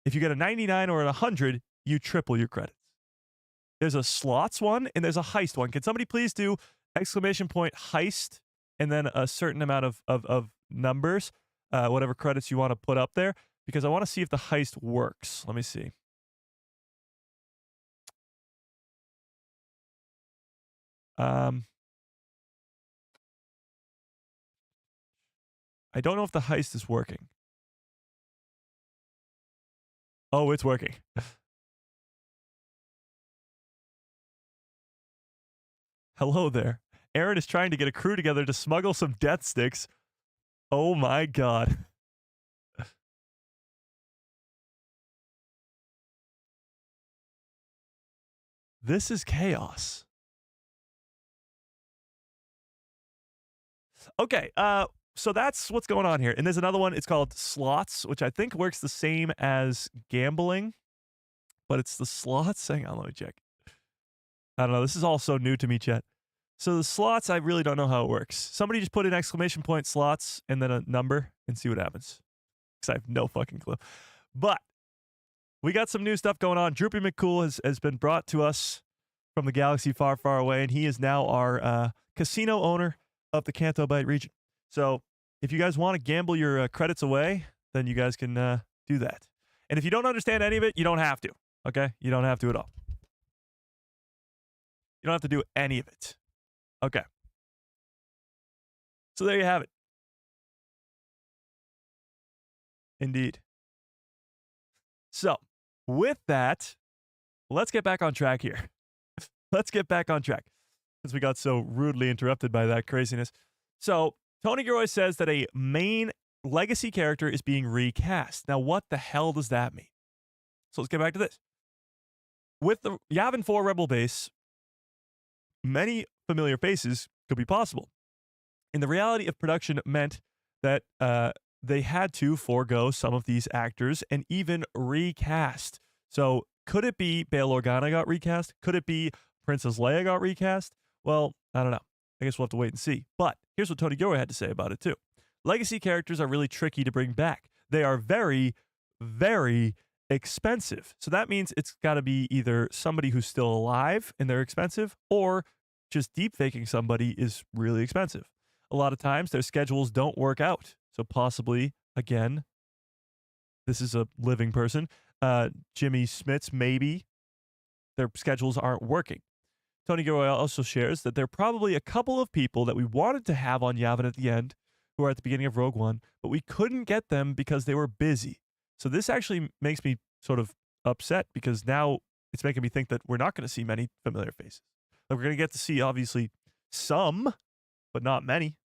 If you get a 99 or a 100, you triple your credits. There's a slots one and there's a heist one. Can somebody please do exclamation point heist and then a certain amount of numbers, whatever credits you want to put up there, because I want to see if the heist works. Let me see. I don't know if the heist is working. Oh, it's working. Hello there. Aaron is trying to get a crew together to smuggle some death sticks. Oh my god. This is chaos. Okay, so that's what's going on here. And there's another one. It's called slots, which I think works the same as gambling, but it's the slots. Hang on, let me check. I don't know. This is all so new to me, chat. So the slots, I really don't know how it works. Somebody just put in exclamation point slots and then a number and see what happens. Because I have no fucking clue. But we got some new stuff going on. Droopy McCool has been brought to us from the galaxy far, far away, and he is now our casino owner of the Canto Bight region. So if you guys want to gamble your credits away, then you guys can do that. And if you don't understand any of it, you don't have to. Okay? You don't have to at all. You don't have to do any of it. Okay. So there you have it. Indeed. So with that, let's get back on track here. Let's get back on track since we got so rudely interrupted by that craziness. So Tony Gilroy says that a main legacy character is being recast. Now, what the hell does that mean? So let's get back to this. With the Yavin 4 Rebel base, many familiar faces could be possible. And the reality of production meant that they had to forego some of these actors and even recast. So could it be Bail Organa got recast? Could it be Princess Leia got recast? Well, I don't know. I guess we'll have to wait and see. But here's what Tony Gilroy had to say about it too. Legacy characters are really tricky to bring back. They are very, very expensive. So that means it's got to be either somebody who's still alive and they're expensive, or just deep faking somebody is really expensive. A lot of times their schedules don't work out. So possibly, again, this is a living person. Jimmy Smits, maybe their schedules aren't working. Tony Gilroy also shares that there are probably a couple of people that we wanted to have on Yavin at the end who are at the beginning of Rogue One, but we couldn't get them because they were busy. So this actually makes me sort of upset because now it's making me think that we're not going to see many familiar faces. Like we're going to get to see, obviously, some, but not many.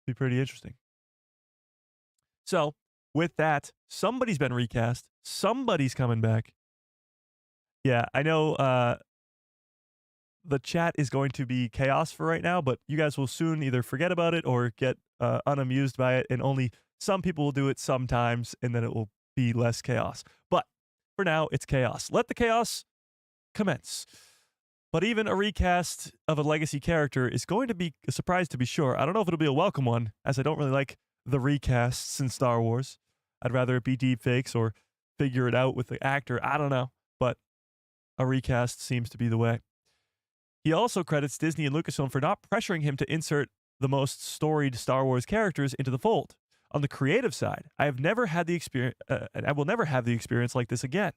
Be pretty interesting. So, with that, somebody's been recast. Somebody's coming back. Yeah, I know the chat is going to be chaos for right now, but you guys will soon either forget about it or get unamused by it, and only some people will do it sometimes, and then it will be less chaos. But for now, it's chaos. Let the chaos commence. But even a recast of a legacy character is going to be a surprise, to be sure. I don't know if it'll be a welcome one, as I don't really like the recasts in Star Wars. I'd rather it be deepfakes or figure it out with the actor. I don't know. But a recast seems to be the way. He also credits Disney and Lucasfilm for not pressuring him to insert the most storied Star Wars characters into the fold. On the creative side, I have never had the experience, and I will never have the experience like this again.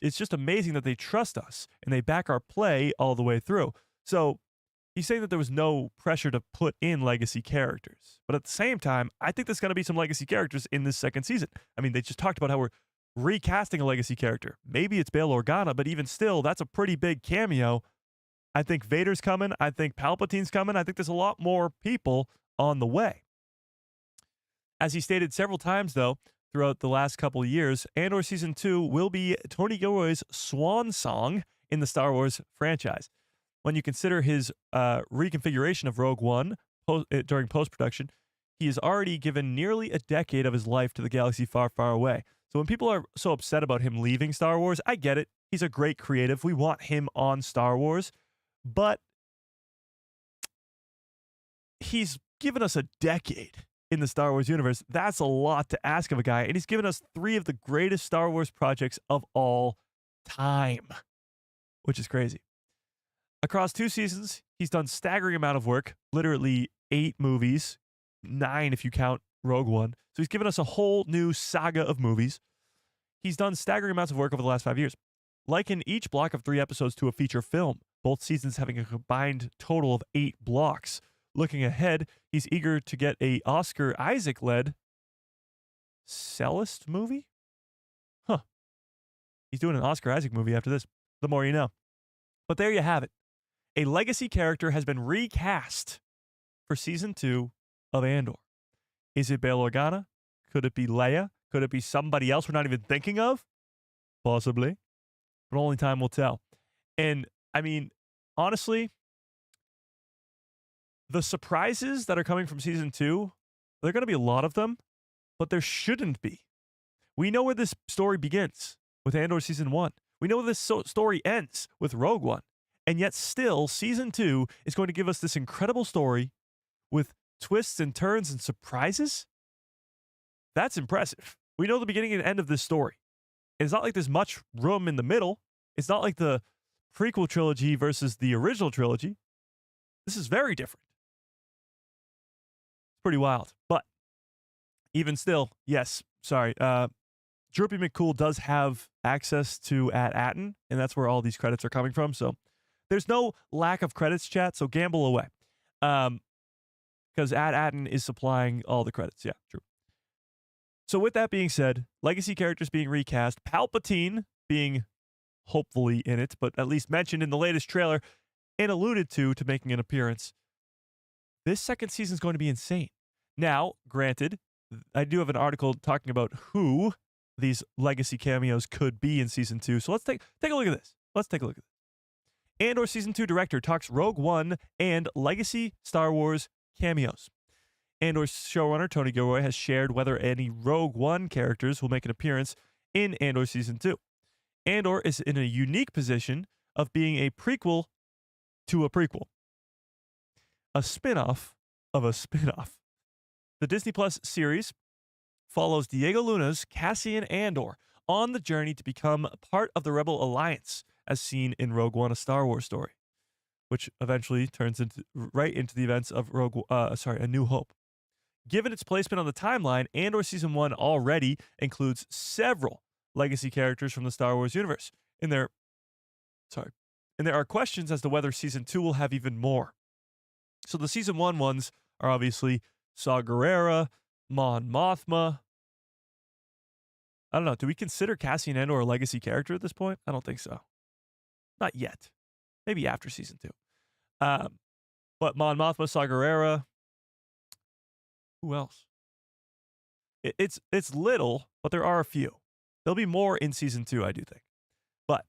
It's just amazing that they trust us and they back our play all the way through. So he's saying that there was no pressure to put in legacy characters. But at the same time, I think there's going to be some legacy characters in this second season. I mean, they just talked about how we're recasting a legacy character. Maybe it's Bail Organa, but even still, that's a pretty big cameo. I think Vader's coming. I think Palpatine's coming. I think there's a lot more people on the way. As he stated several times, though, throughout the last couple of years, Andor Season 2 will be Tony Gilroy's swan song in the Star Wars franchise. When you consider his reconfiguration of Rogue One during post-production, he has already given nearly a decade of his life to the galaxy far, far away. So when people are so upset about him leaving Star Wars, I get it. He's a great creative. We want him on Star Wars. But he's given us a decade in the Star Wars universe. That's a lot to ask of a guy. And he's given us 3 of the greatest Star Wars projects of all time, which is crazy. Across 2 seasons, he's done staggering amount of work, literally 8 movies, 9 if you count Rogue One. So he's given us a whole new saga of movies. He's done staggering amounts of work over the last 5 years. Liken each block of 3 episodes to a feature film, both seasons having a combined total of 8 blocks. Looking ahead, he's eager to get a Oscar Isaac-led Cellist movie? Huh. He's doing an Oscar Isaac movie after this. The more you know. But there you have it. A legacy character has been recast for Season 2 of Andor. Is it Bail Organa? Could it be Leia? Could it be somebody else we're not even thinking of? Possibly. But only time will tell. And, I mean, honestly, the surprises that are coming from Season 2, there are going to be a lot of them, but there shouldn't be. We know where this story begins with Andor Season 1. We know where this story ends with Rogue One. And yet still, Season 2 is going to give us this incredible story with twists and turns and surprises. That's impressive. We know the beginning and end of this story. And it's not like there's much room in the middle. It's not like the prequel trilogy versus the original trilogy. This is very different. It's pretty wild. But even still, yes, sorry. Droopy McCool does have access to @Atten, and that's where all these credits are coming from. So there's no lack of credits, chat, so gamble away. Because @Atten is supplying all the credits. Yeah, true. So with that being said, legacy characters being recast, Palpatine being hopefully in it, but at least mentioned in the latest trailer and alluded to making an appearance. This second season is going to be insane. Now, granted, I do have an article talking about who these legacy cameos could be in Season 2. So let's take a look at this. Let's take a look at this. Andor Season 2 director talks Rogue One and legacy Star Wars cameos. Andor's showrunner, Tony Gilroy, has shared whether any Rogue One characters will make an appearance in Andor Season 2. Andor is in a unique position of being a prequel to a prequel. A spin-off of a spin-off. The Disney Plus series follows Diego Luna's Cassian Andor on the journey to become part of the Rebel Alliance, as seen in Rogue One, A Star Wars Story, which eventually turns right into the events of A New Hope. Given its placement on the timeline, Andor Season 1 already includes several legacy characters from the Star Wars universe. And there are questions as to whether Season 2 will have even more. So the Season 1 ones are obviously Saw Gerrera, Mon Mothma. I don't know. Do we consider Cassian Andor a legacy character at this point? I don't think so. Not yet. Maybe after Season 2. But Mon Mothma, Saw Gerrera. Who else? It's little, but there are a few. There'll be more in Season 2, I do think. But,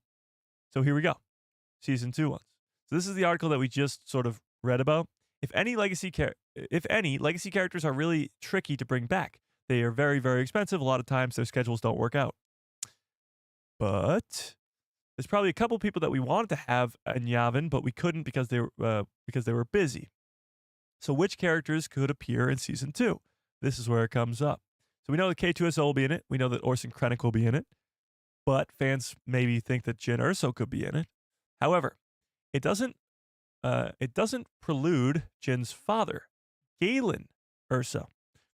so here we go. Season 2 ones. So this is the article that we just sort of read about. If any, legacy characters are really tricky to bring back. They are very, very expensive. A lot of times their schedules don't work out. But there's probably a couple people that we wanted to have in Yavin, but we couldn't because they were busy. So which characters could appear in Season 2? This is where it comes up. So we know that K2SO will be in it. We know that Orson Krennic will be in it. But fans maybe think that Jyn Erso could be in it. However, it doesn't prelude Jyn's father, Galen Erso,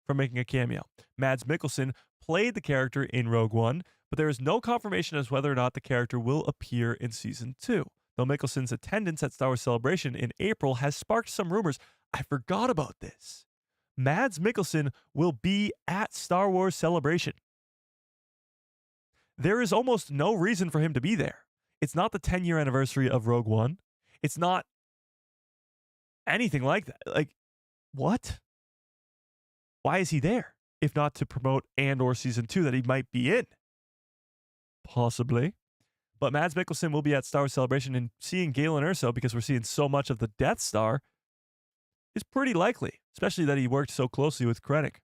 from making a cameo. Mads Mikkelsen played the character in Rogue One, but there is no confirmation as whether or not the character will appear in Season 2. Though Mikkelsen's attendance at Star Wars Celebration in April has sparked some rumors. I forgot about this. Mads Mikkelsen will be at Star Wars Celebration. There is almost no reason for him to be there. It's not the 10-year anniversary of Rogue One. It's not anything like that. Like, what? Why is he there? If not to promote Andor Season 2 that he might be in. Possibly. But Mads Mikkelsen will be at Star Wars Celebration, and seeing Galen Erso, because we're seeing so much of the Death Star, is pretty likely, especially that he worked so closely with Krennic.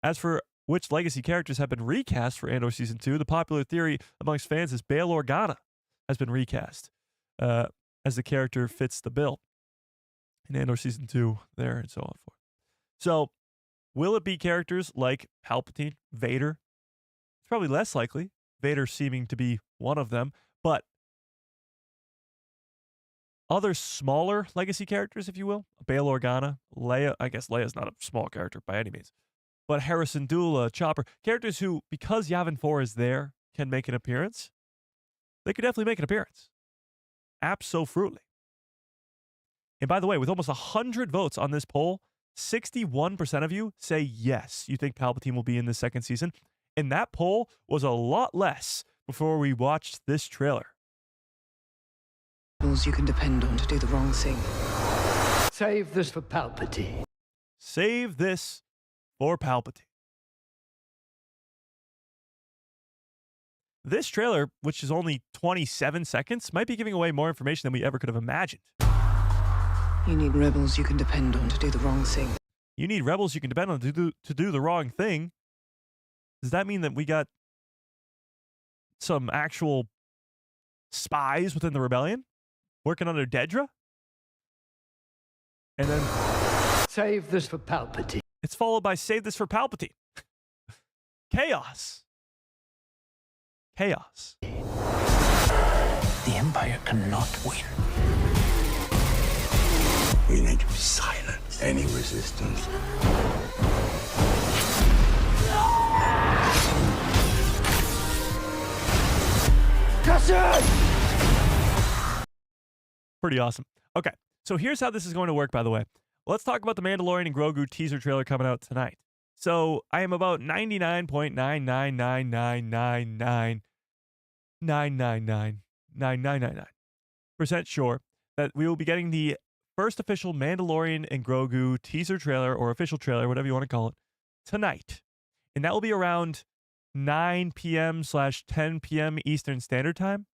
As for which legacy characters have been recast for Andor Season 2, the popular theory amongst fans is Bail Organa has been recast as the character fits the bill in Andor Season 2 there and so on forth. So, will it be characters like Palpatine, Vader? It's probably less likely, Vader seeming to be one of them, but other smaller legacy characters, if you will, Bail Organa, Leia. I guess Leia's not a small character by any means, but Hera Syndulla, Chopper, characters who, because Yavin 4 is there, can make an appearance. They could definitely make an appearance. Absolutely. And by the way, with almost 100 votes on this poll, 61% of you say yes, you think Palpatine will be in the second season. And that poll was a lot less before we watched this trailer. You can depend on to do the wrong thing. Save this for Palpatine. Save this for Palpatine. This trailer, which is only 27 seconds, might be giving away more information than we ever could have imagined. You need rebels you can depend on to do the wrong thing. You need rebels you can depend on to do the wrong thing. Does that mean that we got some actual spies within the rebellion working under Dedra? And then Save this for Palpatine. It's followed by Save This for Palpatine. Chaos. Chaos. The Empire cannot win. We need to silence any resistance. Cassian! Pretty awesome. Okay, so here's how this is going to work, by the way. Let's talk about the Mandalorian and Grogu teaser trailer coming out tonight. So I am about 99.999999999% sure that we will be getting the first official Mandalorian and Grogu teaser trailer, or official trailer, whatever you want to call it, tonight. And that will be around 9 p.m/10 p.m. Eastern Standard Time.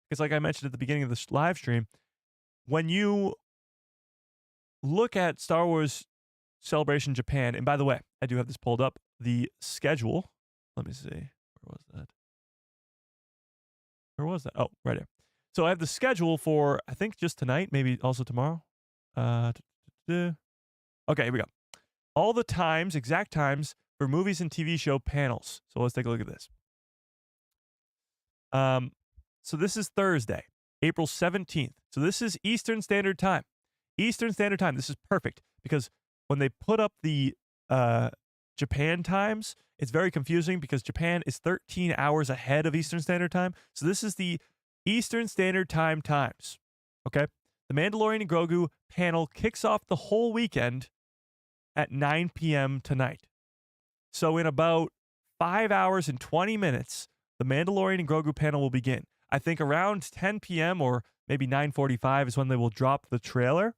Because like I mentioned at the beginning of this live stream, when you look at Star Wars Celebration Japan, and by the way, I do have this pulled up, the schedule. Let me see. Where was that? Oh, right here. So I have the schedule for, I think, just tonight, maybe also tomorrow. Okay, here we go. All the times, exact times for movies and TV show panels. So let's take a look at this. So this is Thursday, April 17th. So this is Eastern Standard Time. Eastern Standard Time. This is perfect because when they put up the Japan times. It's very confusing because Japan is 13 hours ahead of Eastern Standard Time. So this is the Eastern Standard Time times. Okay? The Mandalorian and Grogu panel kicks off the whole weekend at 9 p.m. tonight. So in about 5 hours and 20 minutes, the Mandalorian and Grogu panel will begin. I think around 10 p.m. or maybe 9:45 is when they will drop the trailer,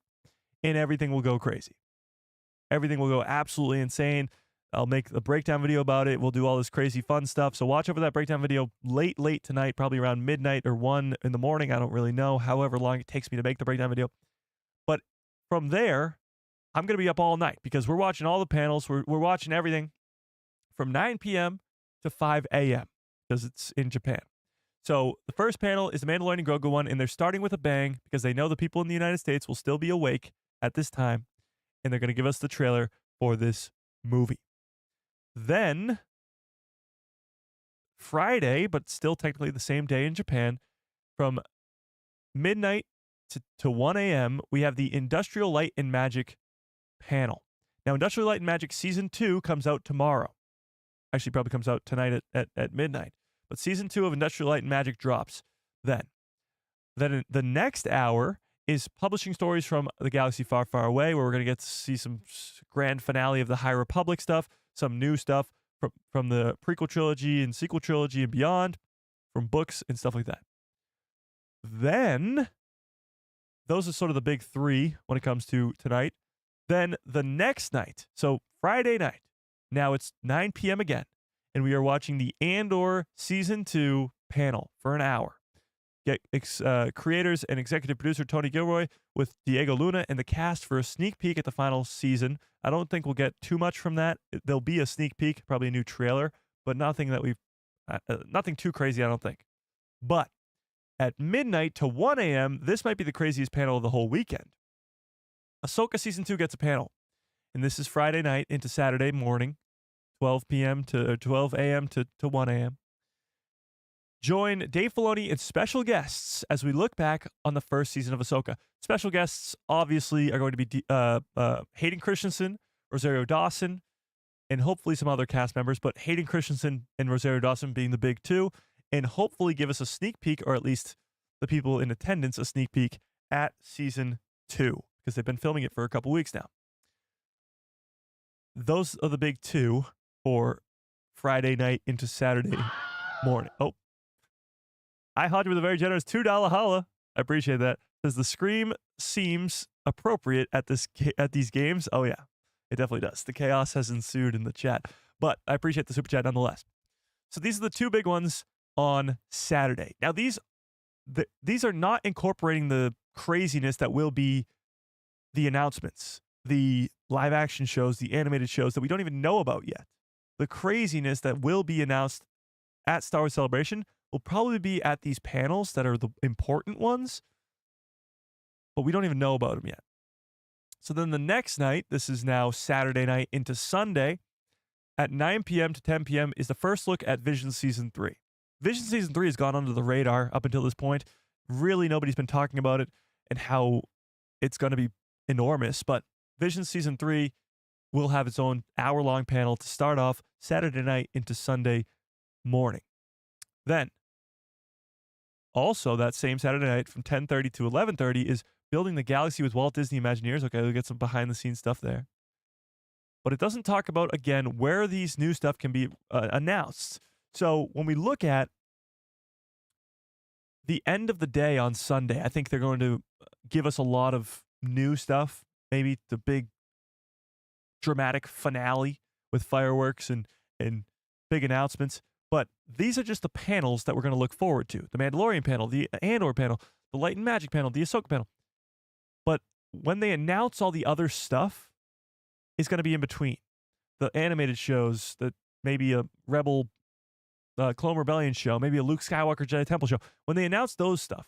and everything will go crazy. Everything will go absolutely insane. I'll make the breakdown video about it. We'll do all this crazy fun stuff. So watch over that breakdown video late tonight, probably around midnight or 1 in the morning. I don't really know, however long it takes me to make the breakdown video. But from there, I'm going to be up all night because we're watching all the panels. We're watching everything from 9 p.m. to 5 a.m. because it's in Japan. So the first panel is the Mandalorian and Grogu one, and they're starting with a bang because they know the people in the United States will still be awake at this time, and they're going to give us the trailer for this movie. Then, Friday, but still technically the same day in Japan, from midnight to 1 a.m., we have the Industrial Light and Magic panel. Now, Industrial Light and Magic Season 2 comes out tomorrow. Actually, probably comes out tonight at midnight. But Season 2 of Industrial Light and Magic drops then. Then in the next hour is Publishing Stories from the Galaxy Far, Far Away, where we're going to get to see some grand finale of the High Republic stuff, some new stuff from the prequel trilogy and sequel trilogy and beyond, from books and stuff like that. Then, those are sort of the big three when it comes to tonight. Then the next night, so Friday night, now it's 9 p.m. again, and we are watching the Andor Season 2 panel for an hour. Get creators and executive producer Tony Gilroy with Diego Luna and the cast for a sneak peek at the final season. I don't think we'll get too much from that. There'll be a sneak peek, probably a new trailer, but nothing that nothing too crazy, I don't think. But at midnight to 1 a.m., this might be the craziest panel of the whole weekend. Ahsoka Season 2 gets a panel, and this is Friday night into Saturday morning, 12 a.m. to 1 a.m. Join Dave Filoni and special guests as we look back on the first season of Ahsoka. Special guests obviously are going to be Hayden Christensen, Rosario Dawson, and hopefully some other cast members, but Hayden Christensen and Rosario Dawson being the big two, and hopefully give us a sneak peek, or at least the people in attendance a sneak peek at Season 2, because they've been filming it for a couple weeks now. Those are the big two for Friday night into Saturday morning. Oh, I holled with a very generous $2 holla. I appreciate that. Says the scream seems appropriate at these games. Oh yeah, it definitely does. The chaos has ensued in the chat, but I appreciate the super chat nonetheless. So these are the two big ones on Saturday. Now these are not incorporating the craziness that will be the announcements, the live action shows, the animated shows that we don't even know about yet. The craziness that will be announced at Star Wars Celebration will probably be at these panels that are the important ones, but we don't even know about them yet. So then the next night, this is now Saturday night into Sunday, at 9 p.m. to 10 p.m. is the first look at Vision Season 3. Vision Season 3 has gone under the radar up until this point. Really, nobody's been talking about it and how it's going to be enormous, but Vision Season 3 will have its own hour-long panel to start off Saturday night into Sunday morning. Then, also that same Saturday night from 10:30 to 11:30 is Building the Galaxy with Walt Disney Imagineers. Okay, we'll get some behind-the-scenes stuff there. But it doesn't talk about, again, where these new stuff can be announced. So when we look at the end of the day on Sunday, I think they're going to give us a lot of new stuff. Maybe the big dramatic finale with fireworks and big announcements. But these are just the panels that we're going to look forward to. The Mandalorian panel, the Andor panel, the Light and Magic panel, the Ahsoka panel. But when they announce all the other stuff, it's going to be in between. The animated shows, that maybe a Rebel Clone Rebellion show, maybe a Luke Skywalker Jedi Temple show. When they announce those stuff,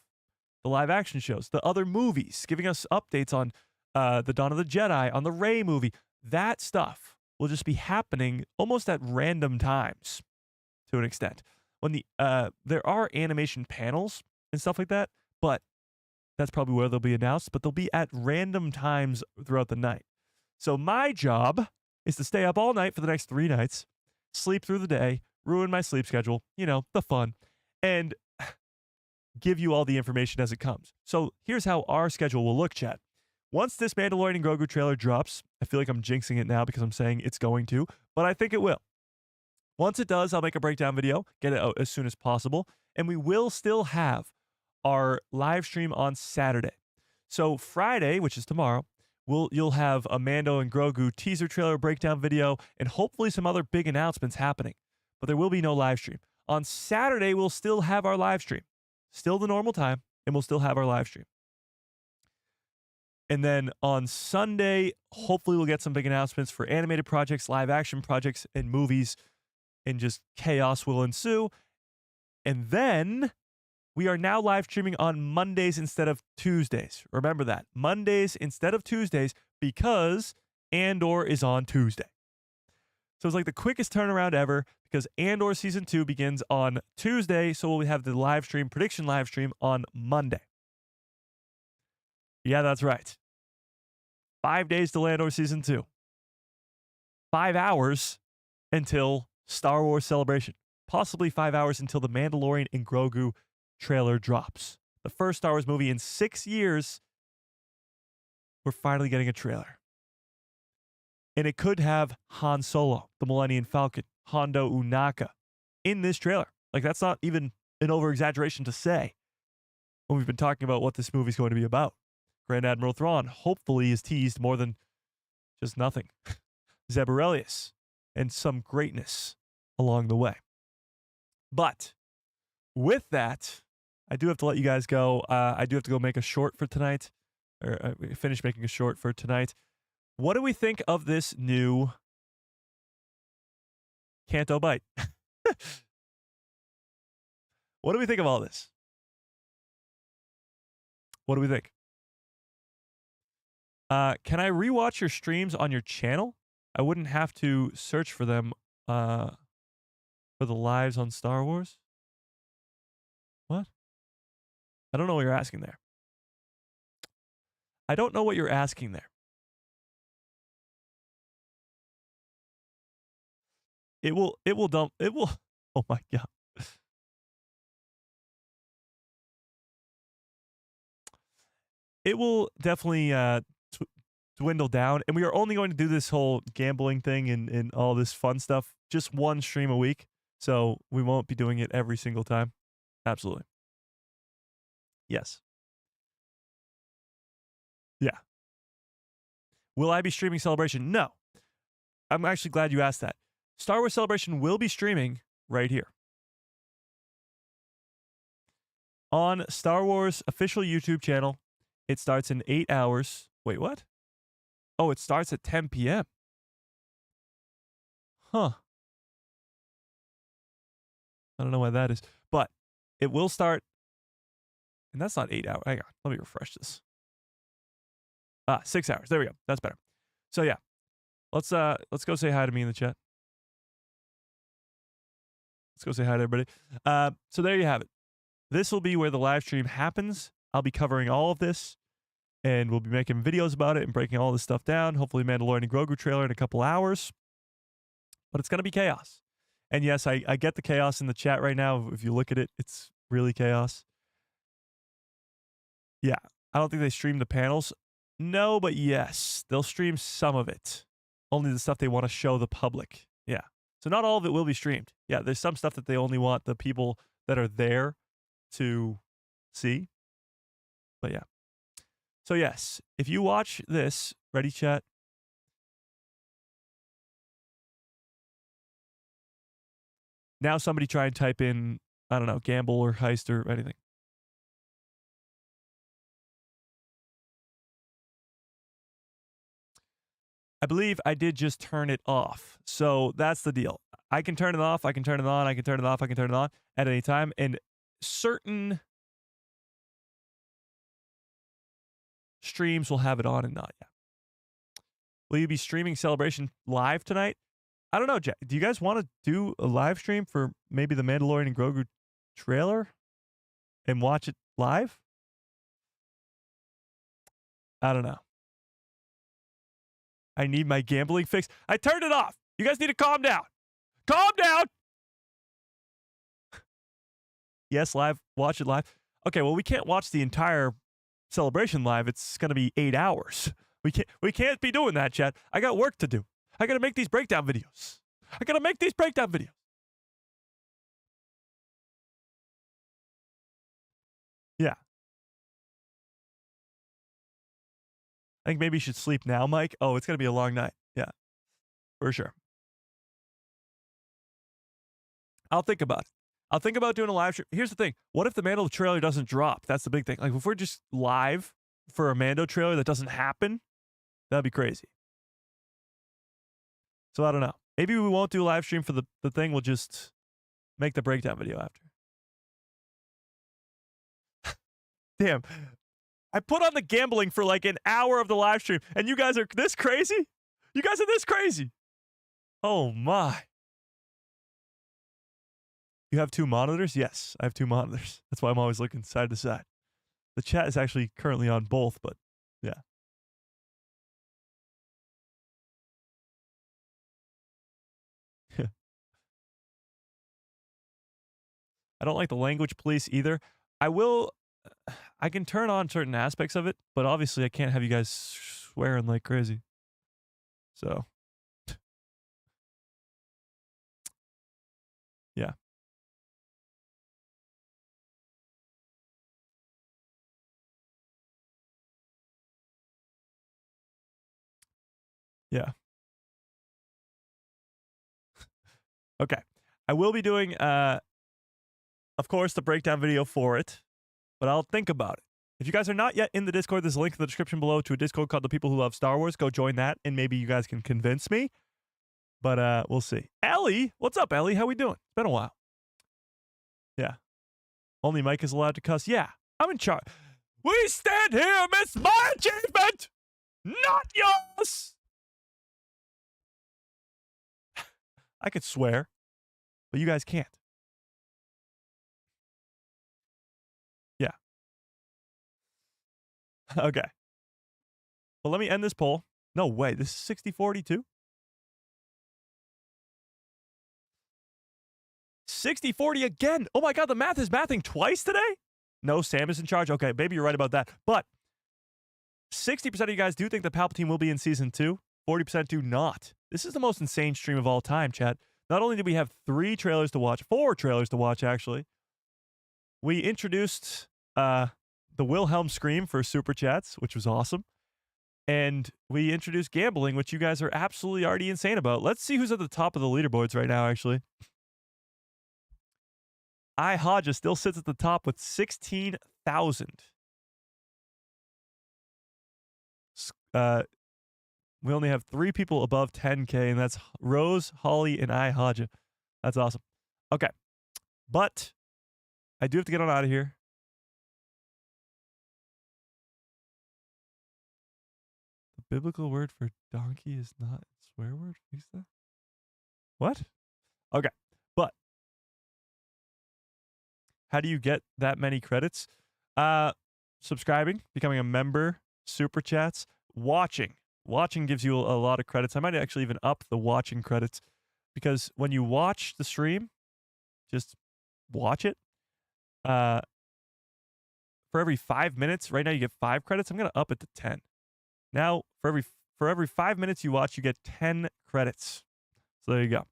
the live action shows, the other movies, giving us updates on the Dawn of the Jedi, on the Rey movie, that stuff will just be happening almost at random times to an extent. When there are animation panels and stuff like that, but that's probably where they'll be announced, but they'll be at random times throughout the night. So my job is to stay up all night for the next 3 nights, sleep through the day, ruin my sleep schedule, you know, the fun, and give you all the information as it comes. So here's how our schedule will look, chat. Once this Mandalorian and Grogu trailer drops, I feel like I'm jinxing it now because I'm saying it's going to, but I think it will. Once it does, I'll make a breakdown video, get it out as soon as possible, and we will still have our live stream on Saturday. So Friday, which is tomorrow, you'll have a Mando and Grogu teaser trailer breakdown video and hopefully some other big announcements happening, but there will be no live stream. On Saturday, we'll still have our live stream, still the normal time, and we'll still have our live stream. And then on Sunday, hopefully we'll get some big announcements for animated projects, live action projects, and movies, and just chaos will ensue. And then we are now live streaming on Mondays instead of Tuesdays. Remember that. Mondays instead of Tuesdays because Andor is on Tuesday. So it's like the quickest turnaround ever because Andor Season 2 begins on Tuesday, so we'll have the live stream, prediction live stream on Monday. Yeah, that's right. 5 days till Andor Season 2. 5 hours until Star Wars Celebration. Possibly 5 hours until the Mandalorian and Grogu trailer drops. The first Star Wars movie in 6 years. We're finally getting a trailer. And it could have Han Solo, the Millennium Falcon, Hondo Ohnaka in this trailer. Like, that's not even an over-exaggeration to say when we've been talking about what this movie's going to be about. Grand Admiral Thrawn hopefully is teased more than just nothing. Zeb Orrelios and some greatness along the way. But with that, I do have to let you guys go. I do have to go make a short for tonight, or finish making a short for tonight. What do we think of this new Canto Bite? What do we think of all this? What do we think? Can I rewatch your streams on your channel? I wouldn't have to search for them for the lives on Star Wars. What? I don't know what you're asking there. I don't know what you're asking there. It will dump, oh my God. It will definitely dwindle down, and we are only going to do this whole gambling thing and all this fun stuff just one stream a week, so we won't be doing it every single time. Absolutely. Yes. Yeah. Will I be streaming Celebration? No. I'm actually glad you asked that. Star Wars Celebration will be streaming right here on Star Wars official YouTube channel. It starts in 8 hours. Wait, what? Oh, it starts at 10 p.m. Huh. I don't know why that is, but it will start. And that's not 8 hours. Hang on. Let me refresh this. 6 hours. There we go. That's better. So yeah, let's go say hi to me in the chat. Let's go say hi to everybody. So there you have it. This will be where the live stream happens. I'll be covering all of this, and we'll be making videos about it and breaking all this stuff down. Hopefully Mandalorian and Grogu trailer in a couple hours. But it's going to be chaos. And yes, I get the chaos in the chat right now. If you look at it, it's really chaos. Yeah. I don't think they stream the panels. No, but yes. They'll stream some of it. Only the stuff they want to show the public. Yeah. So not all of it will be streamed. Yeah, there's some stuff that they only want the people that are there to see. But yeah. So yes, if you watch this, ready chat? Now somebody try and type in, I don't know, gamble or heist or anything. I believe I did just turn it off. So that's the deal. I can turn it off, I can turn it on, I can turn it off, I can turn it on at any time. And certain streams will have it on and not. Yeah. Will you be streaming Celebration live tonight? I don't know, Jack. Do you guys want to do a live stream for maybe the Mandalorian and Grogu trailer and watch it live? I don't know. I need my gambling fix. I turned it off. You guys need to calm down. Calm down. Yes, live. Watch it live. Okay, well, we can't watch the entire celebration live. It's going to be 8 hours. We can't be doing that, chat. I got work to do. I got to make these breakdown videos. Yeah. I think maybe you should sleep now, Mike. Oh, it's going to be a long night. Yeah, for sure. I'll think about it. I'll think about doing a live stream. Here's the thing. What if the Mando trailer doesn't drop? That's the big thing. Like, if we're just live for a Mando trailer that doesn't happen, that'd be crazy. So I don't know. Maybe we won't do a live stream for the thing. We'll just make the breakdown video after. Damn. I put on the gambling for like an hour of the live stream, and you guys are this crazy? You guys are this crazy. Oh, my. You have 2 monitors? Yes, I have 2 monitors. That's why I'm always looking side to side. The chat is actually currently on both, but yeah. I don't like the language police either. I can turn on certain aspects of it, but obviously I can't have you guys swearing like crazy. So, yeah. Yeah. Okay. I will be doing, of course, the breakdown video for it, but I'll think about it. If you guys are not yet in the Discord, there's a link in the description below to a Discord called The People Who Love Star Wars. Go join that, and maybe you guys can convince me. But we'll see. Ellie, what's up, Ellie? How we doing? It's been a while. Yeah. Only Mike is allowed to cuss. Yeah, I'm in charge. We stand here amidst my achievement, not yours. I could swear, but you guys can't. Yeah. Okay. Well, let me end this poll. No way. This is 60-42? 60-40 again. Oh my God, the math is mathing twice today? No, Sam is in charge. Okay, maybe you're right about that. But 60% of you guys do think that Palpatine will be in season 2. 40% do not. This is the most insane stream of all time, chat. Not only did we have 4 trailers to watch, actually. We introduced the Wilhelm scream for Super Chats, which was awesome. And we introduced gambling, which you guys are absolutely already insane about. Let's see who's at the top of the leaderboards right now, actually. Hodja still sits at the top with 16,000. We only have 3 people above 10K, and that's Rose, Holly, and Hodja. That's awesome. Okay. But I do have to get on out of here. The biblical word for donkey is not a swear word? Fix that? What? Okay. But how do you get that many credits? Subscribing, becoming a member, Super Chats, watching. Watching gives you a lot of credits. I might actually even up the watching credits, because when you watch the stream, just watch it. For every 5 minutes, right now you get 5 credits. I'm going to up it to 10. Now, for every 5 minutes you watch, you get 10 credits. So there you go.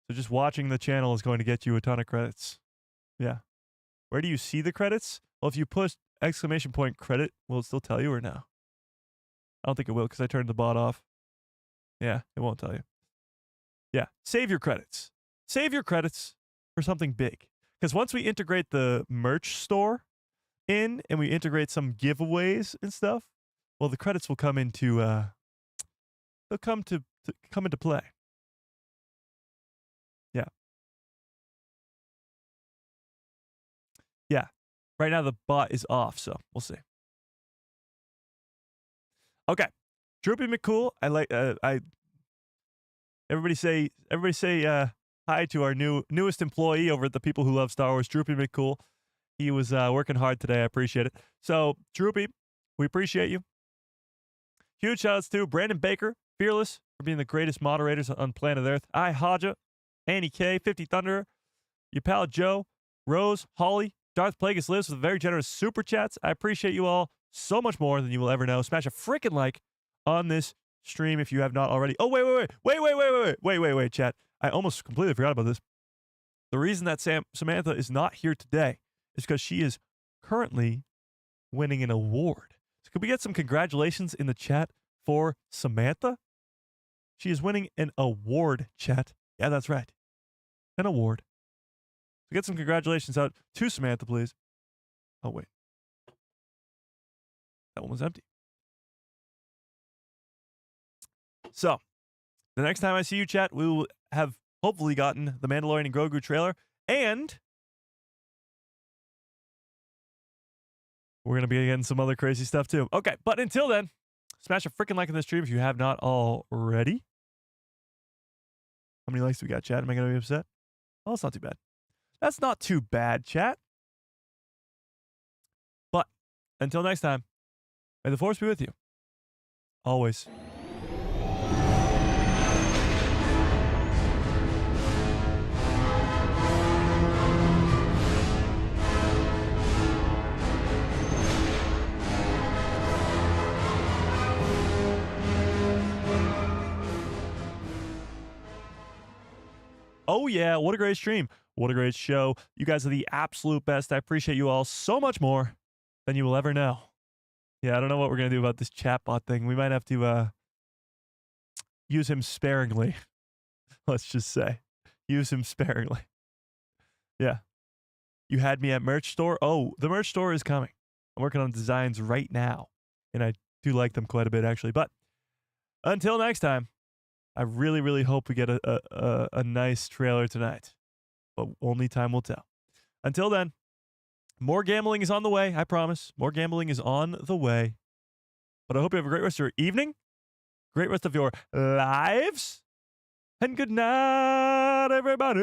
So just watching the channel is going to get you a ton of credits. Yeah. Where do you see the credits? Well, if you push !credit, will it still tell you or no? I don't think it will, because I turned the bot off. Yeah, it won't tell you. Yeah, save your credits. Save your credits for something big. Because once we integrate the merch store in, and we integrate some giveaways and stuff, well, the credits will come into they'll come into play. Yeah. Yeah. Right now the bot is off, so we'll see. Okay, Droopy McCool. Everybody say hi to our newest employee over at The People Who Love Star Wars, Droopy McCool. He was working hard today. I appreciate it. So, Droopy, we appreciate you. Huge shout outs to Brandon Baker, Fearless for being the greatest moderators on planet Earth. I, Haja, Annie K, 50 Thunderer, your pal Joe, Rose, Holly, Darth Plagueis lives with very generous super chats. I appreciate you all so much more than you will ever know. Smash a freaking like on this stream if you have not already. Oh, wait, chat. I almost completely forgot about this. The reason that Samantha is not here today is because she is currently winning an award. So could we get some congratulations in the chat for Samantha? She is winning an award, chat. Yeah, that's right. An award. So get some congratulations out to Samantha, please. Oh, wait. That one was empty. So, the next time I see you, chat, we will have hopefully gotten the Mandalorian and Grogu trailer, and we're going to be getting some other crazy stuff, too. Okay, but until then, smash a freaking like on this stream if you have not already. How many likes do we got, chat? Am I going to be upset? Well, that's not too bad. That's not too bad, chat. But until next time, may the Force be with you. Always. Oh, yeah. What a great stream. What a great show. You guys are the absolute best. I appreciate you all so much more than you will ever know. Yeah, I don't know what we're going to do about this chatbot thing. We might have to use him sparingly. Let's just say. Use him sparingly. Yeah. You had me at merch store. Oh, the merch store is coming. I'm working on designs right now. And I do like them quite a bit, actually. But until next time, I really, really hope we get a nice trailer tonight. But only time will tell. Until then, more gambling is on the way, I promise. More gambling is on the way. But I hope you have a great rest of your evening, great rest of your lives, and good night, everybody.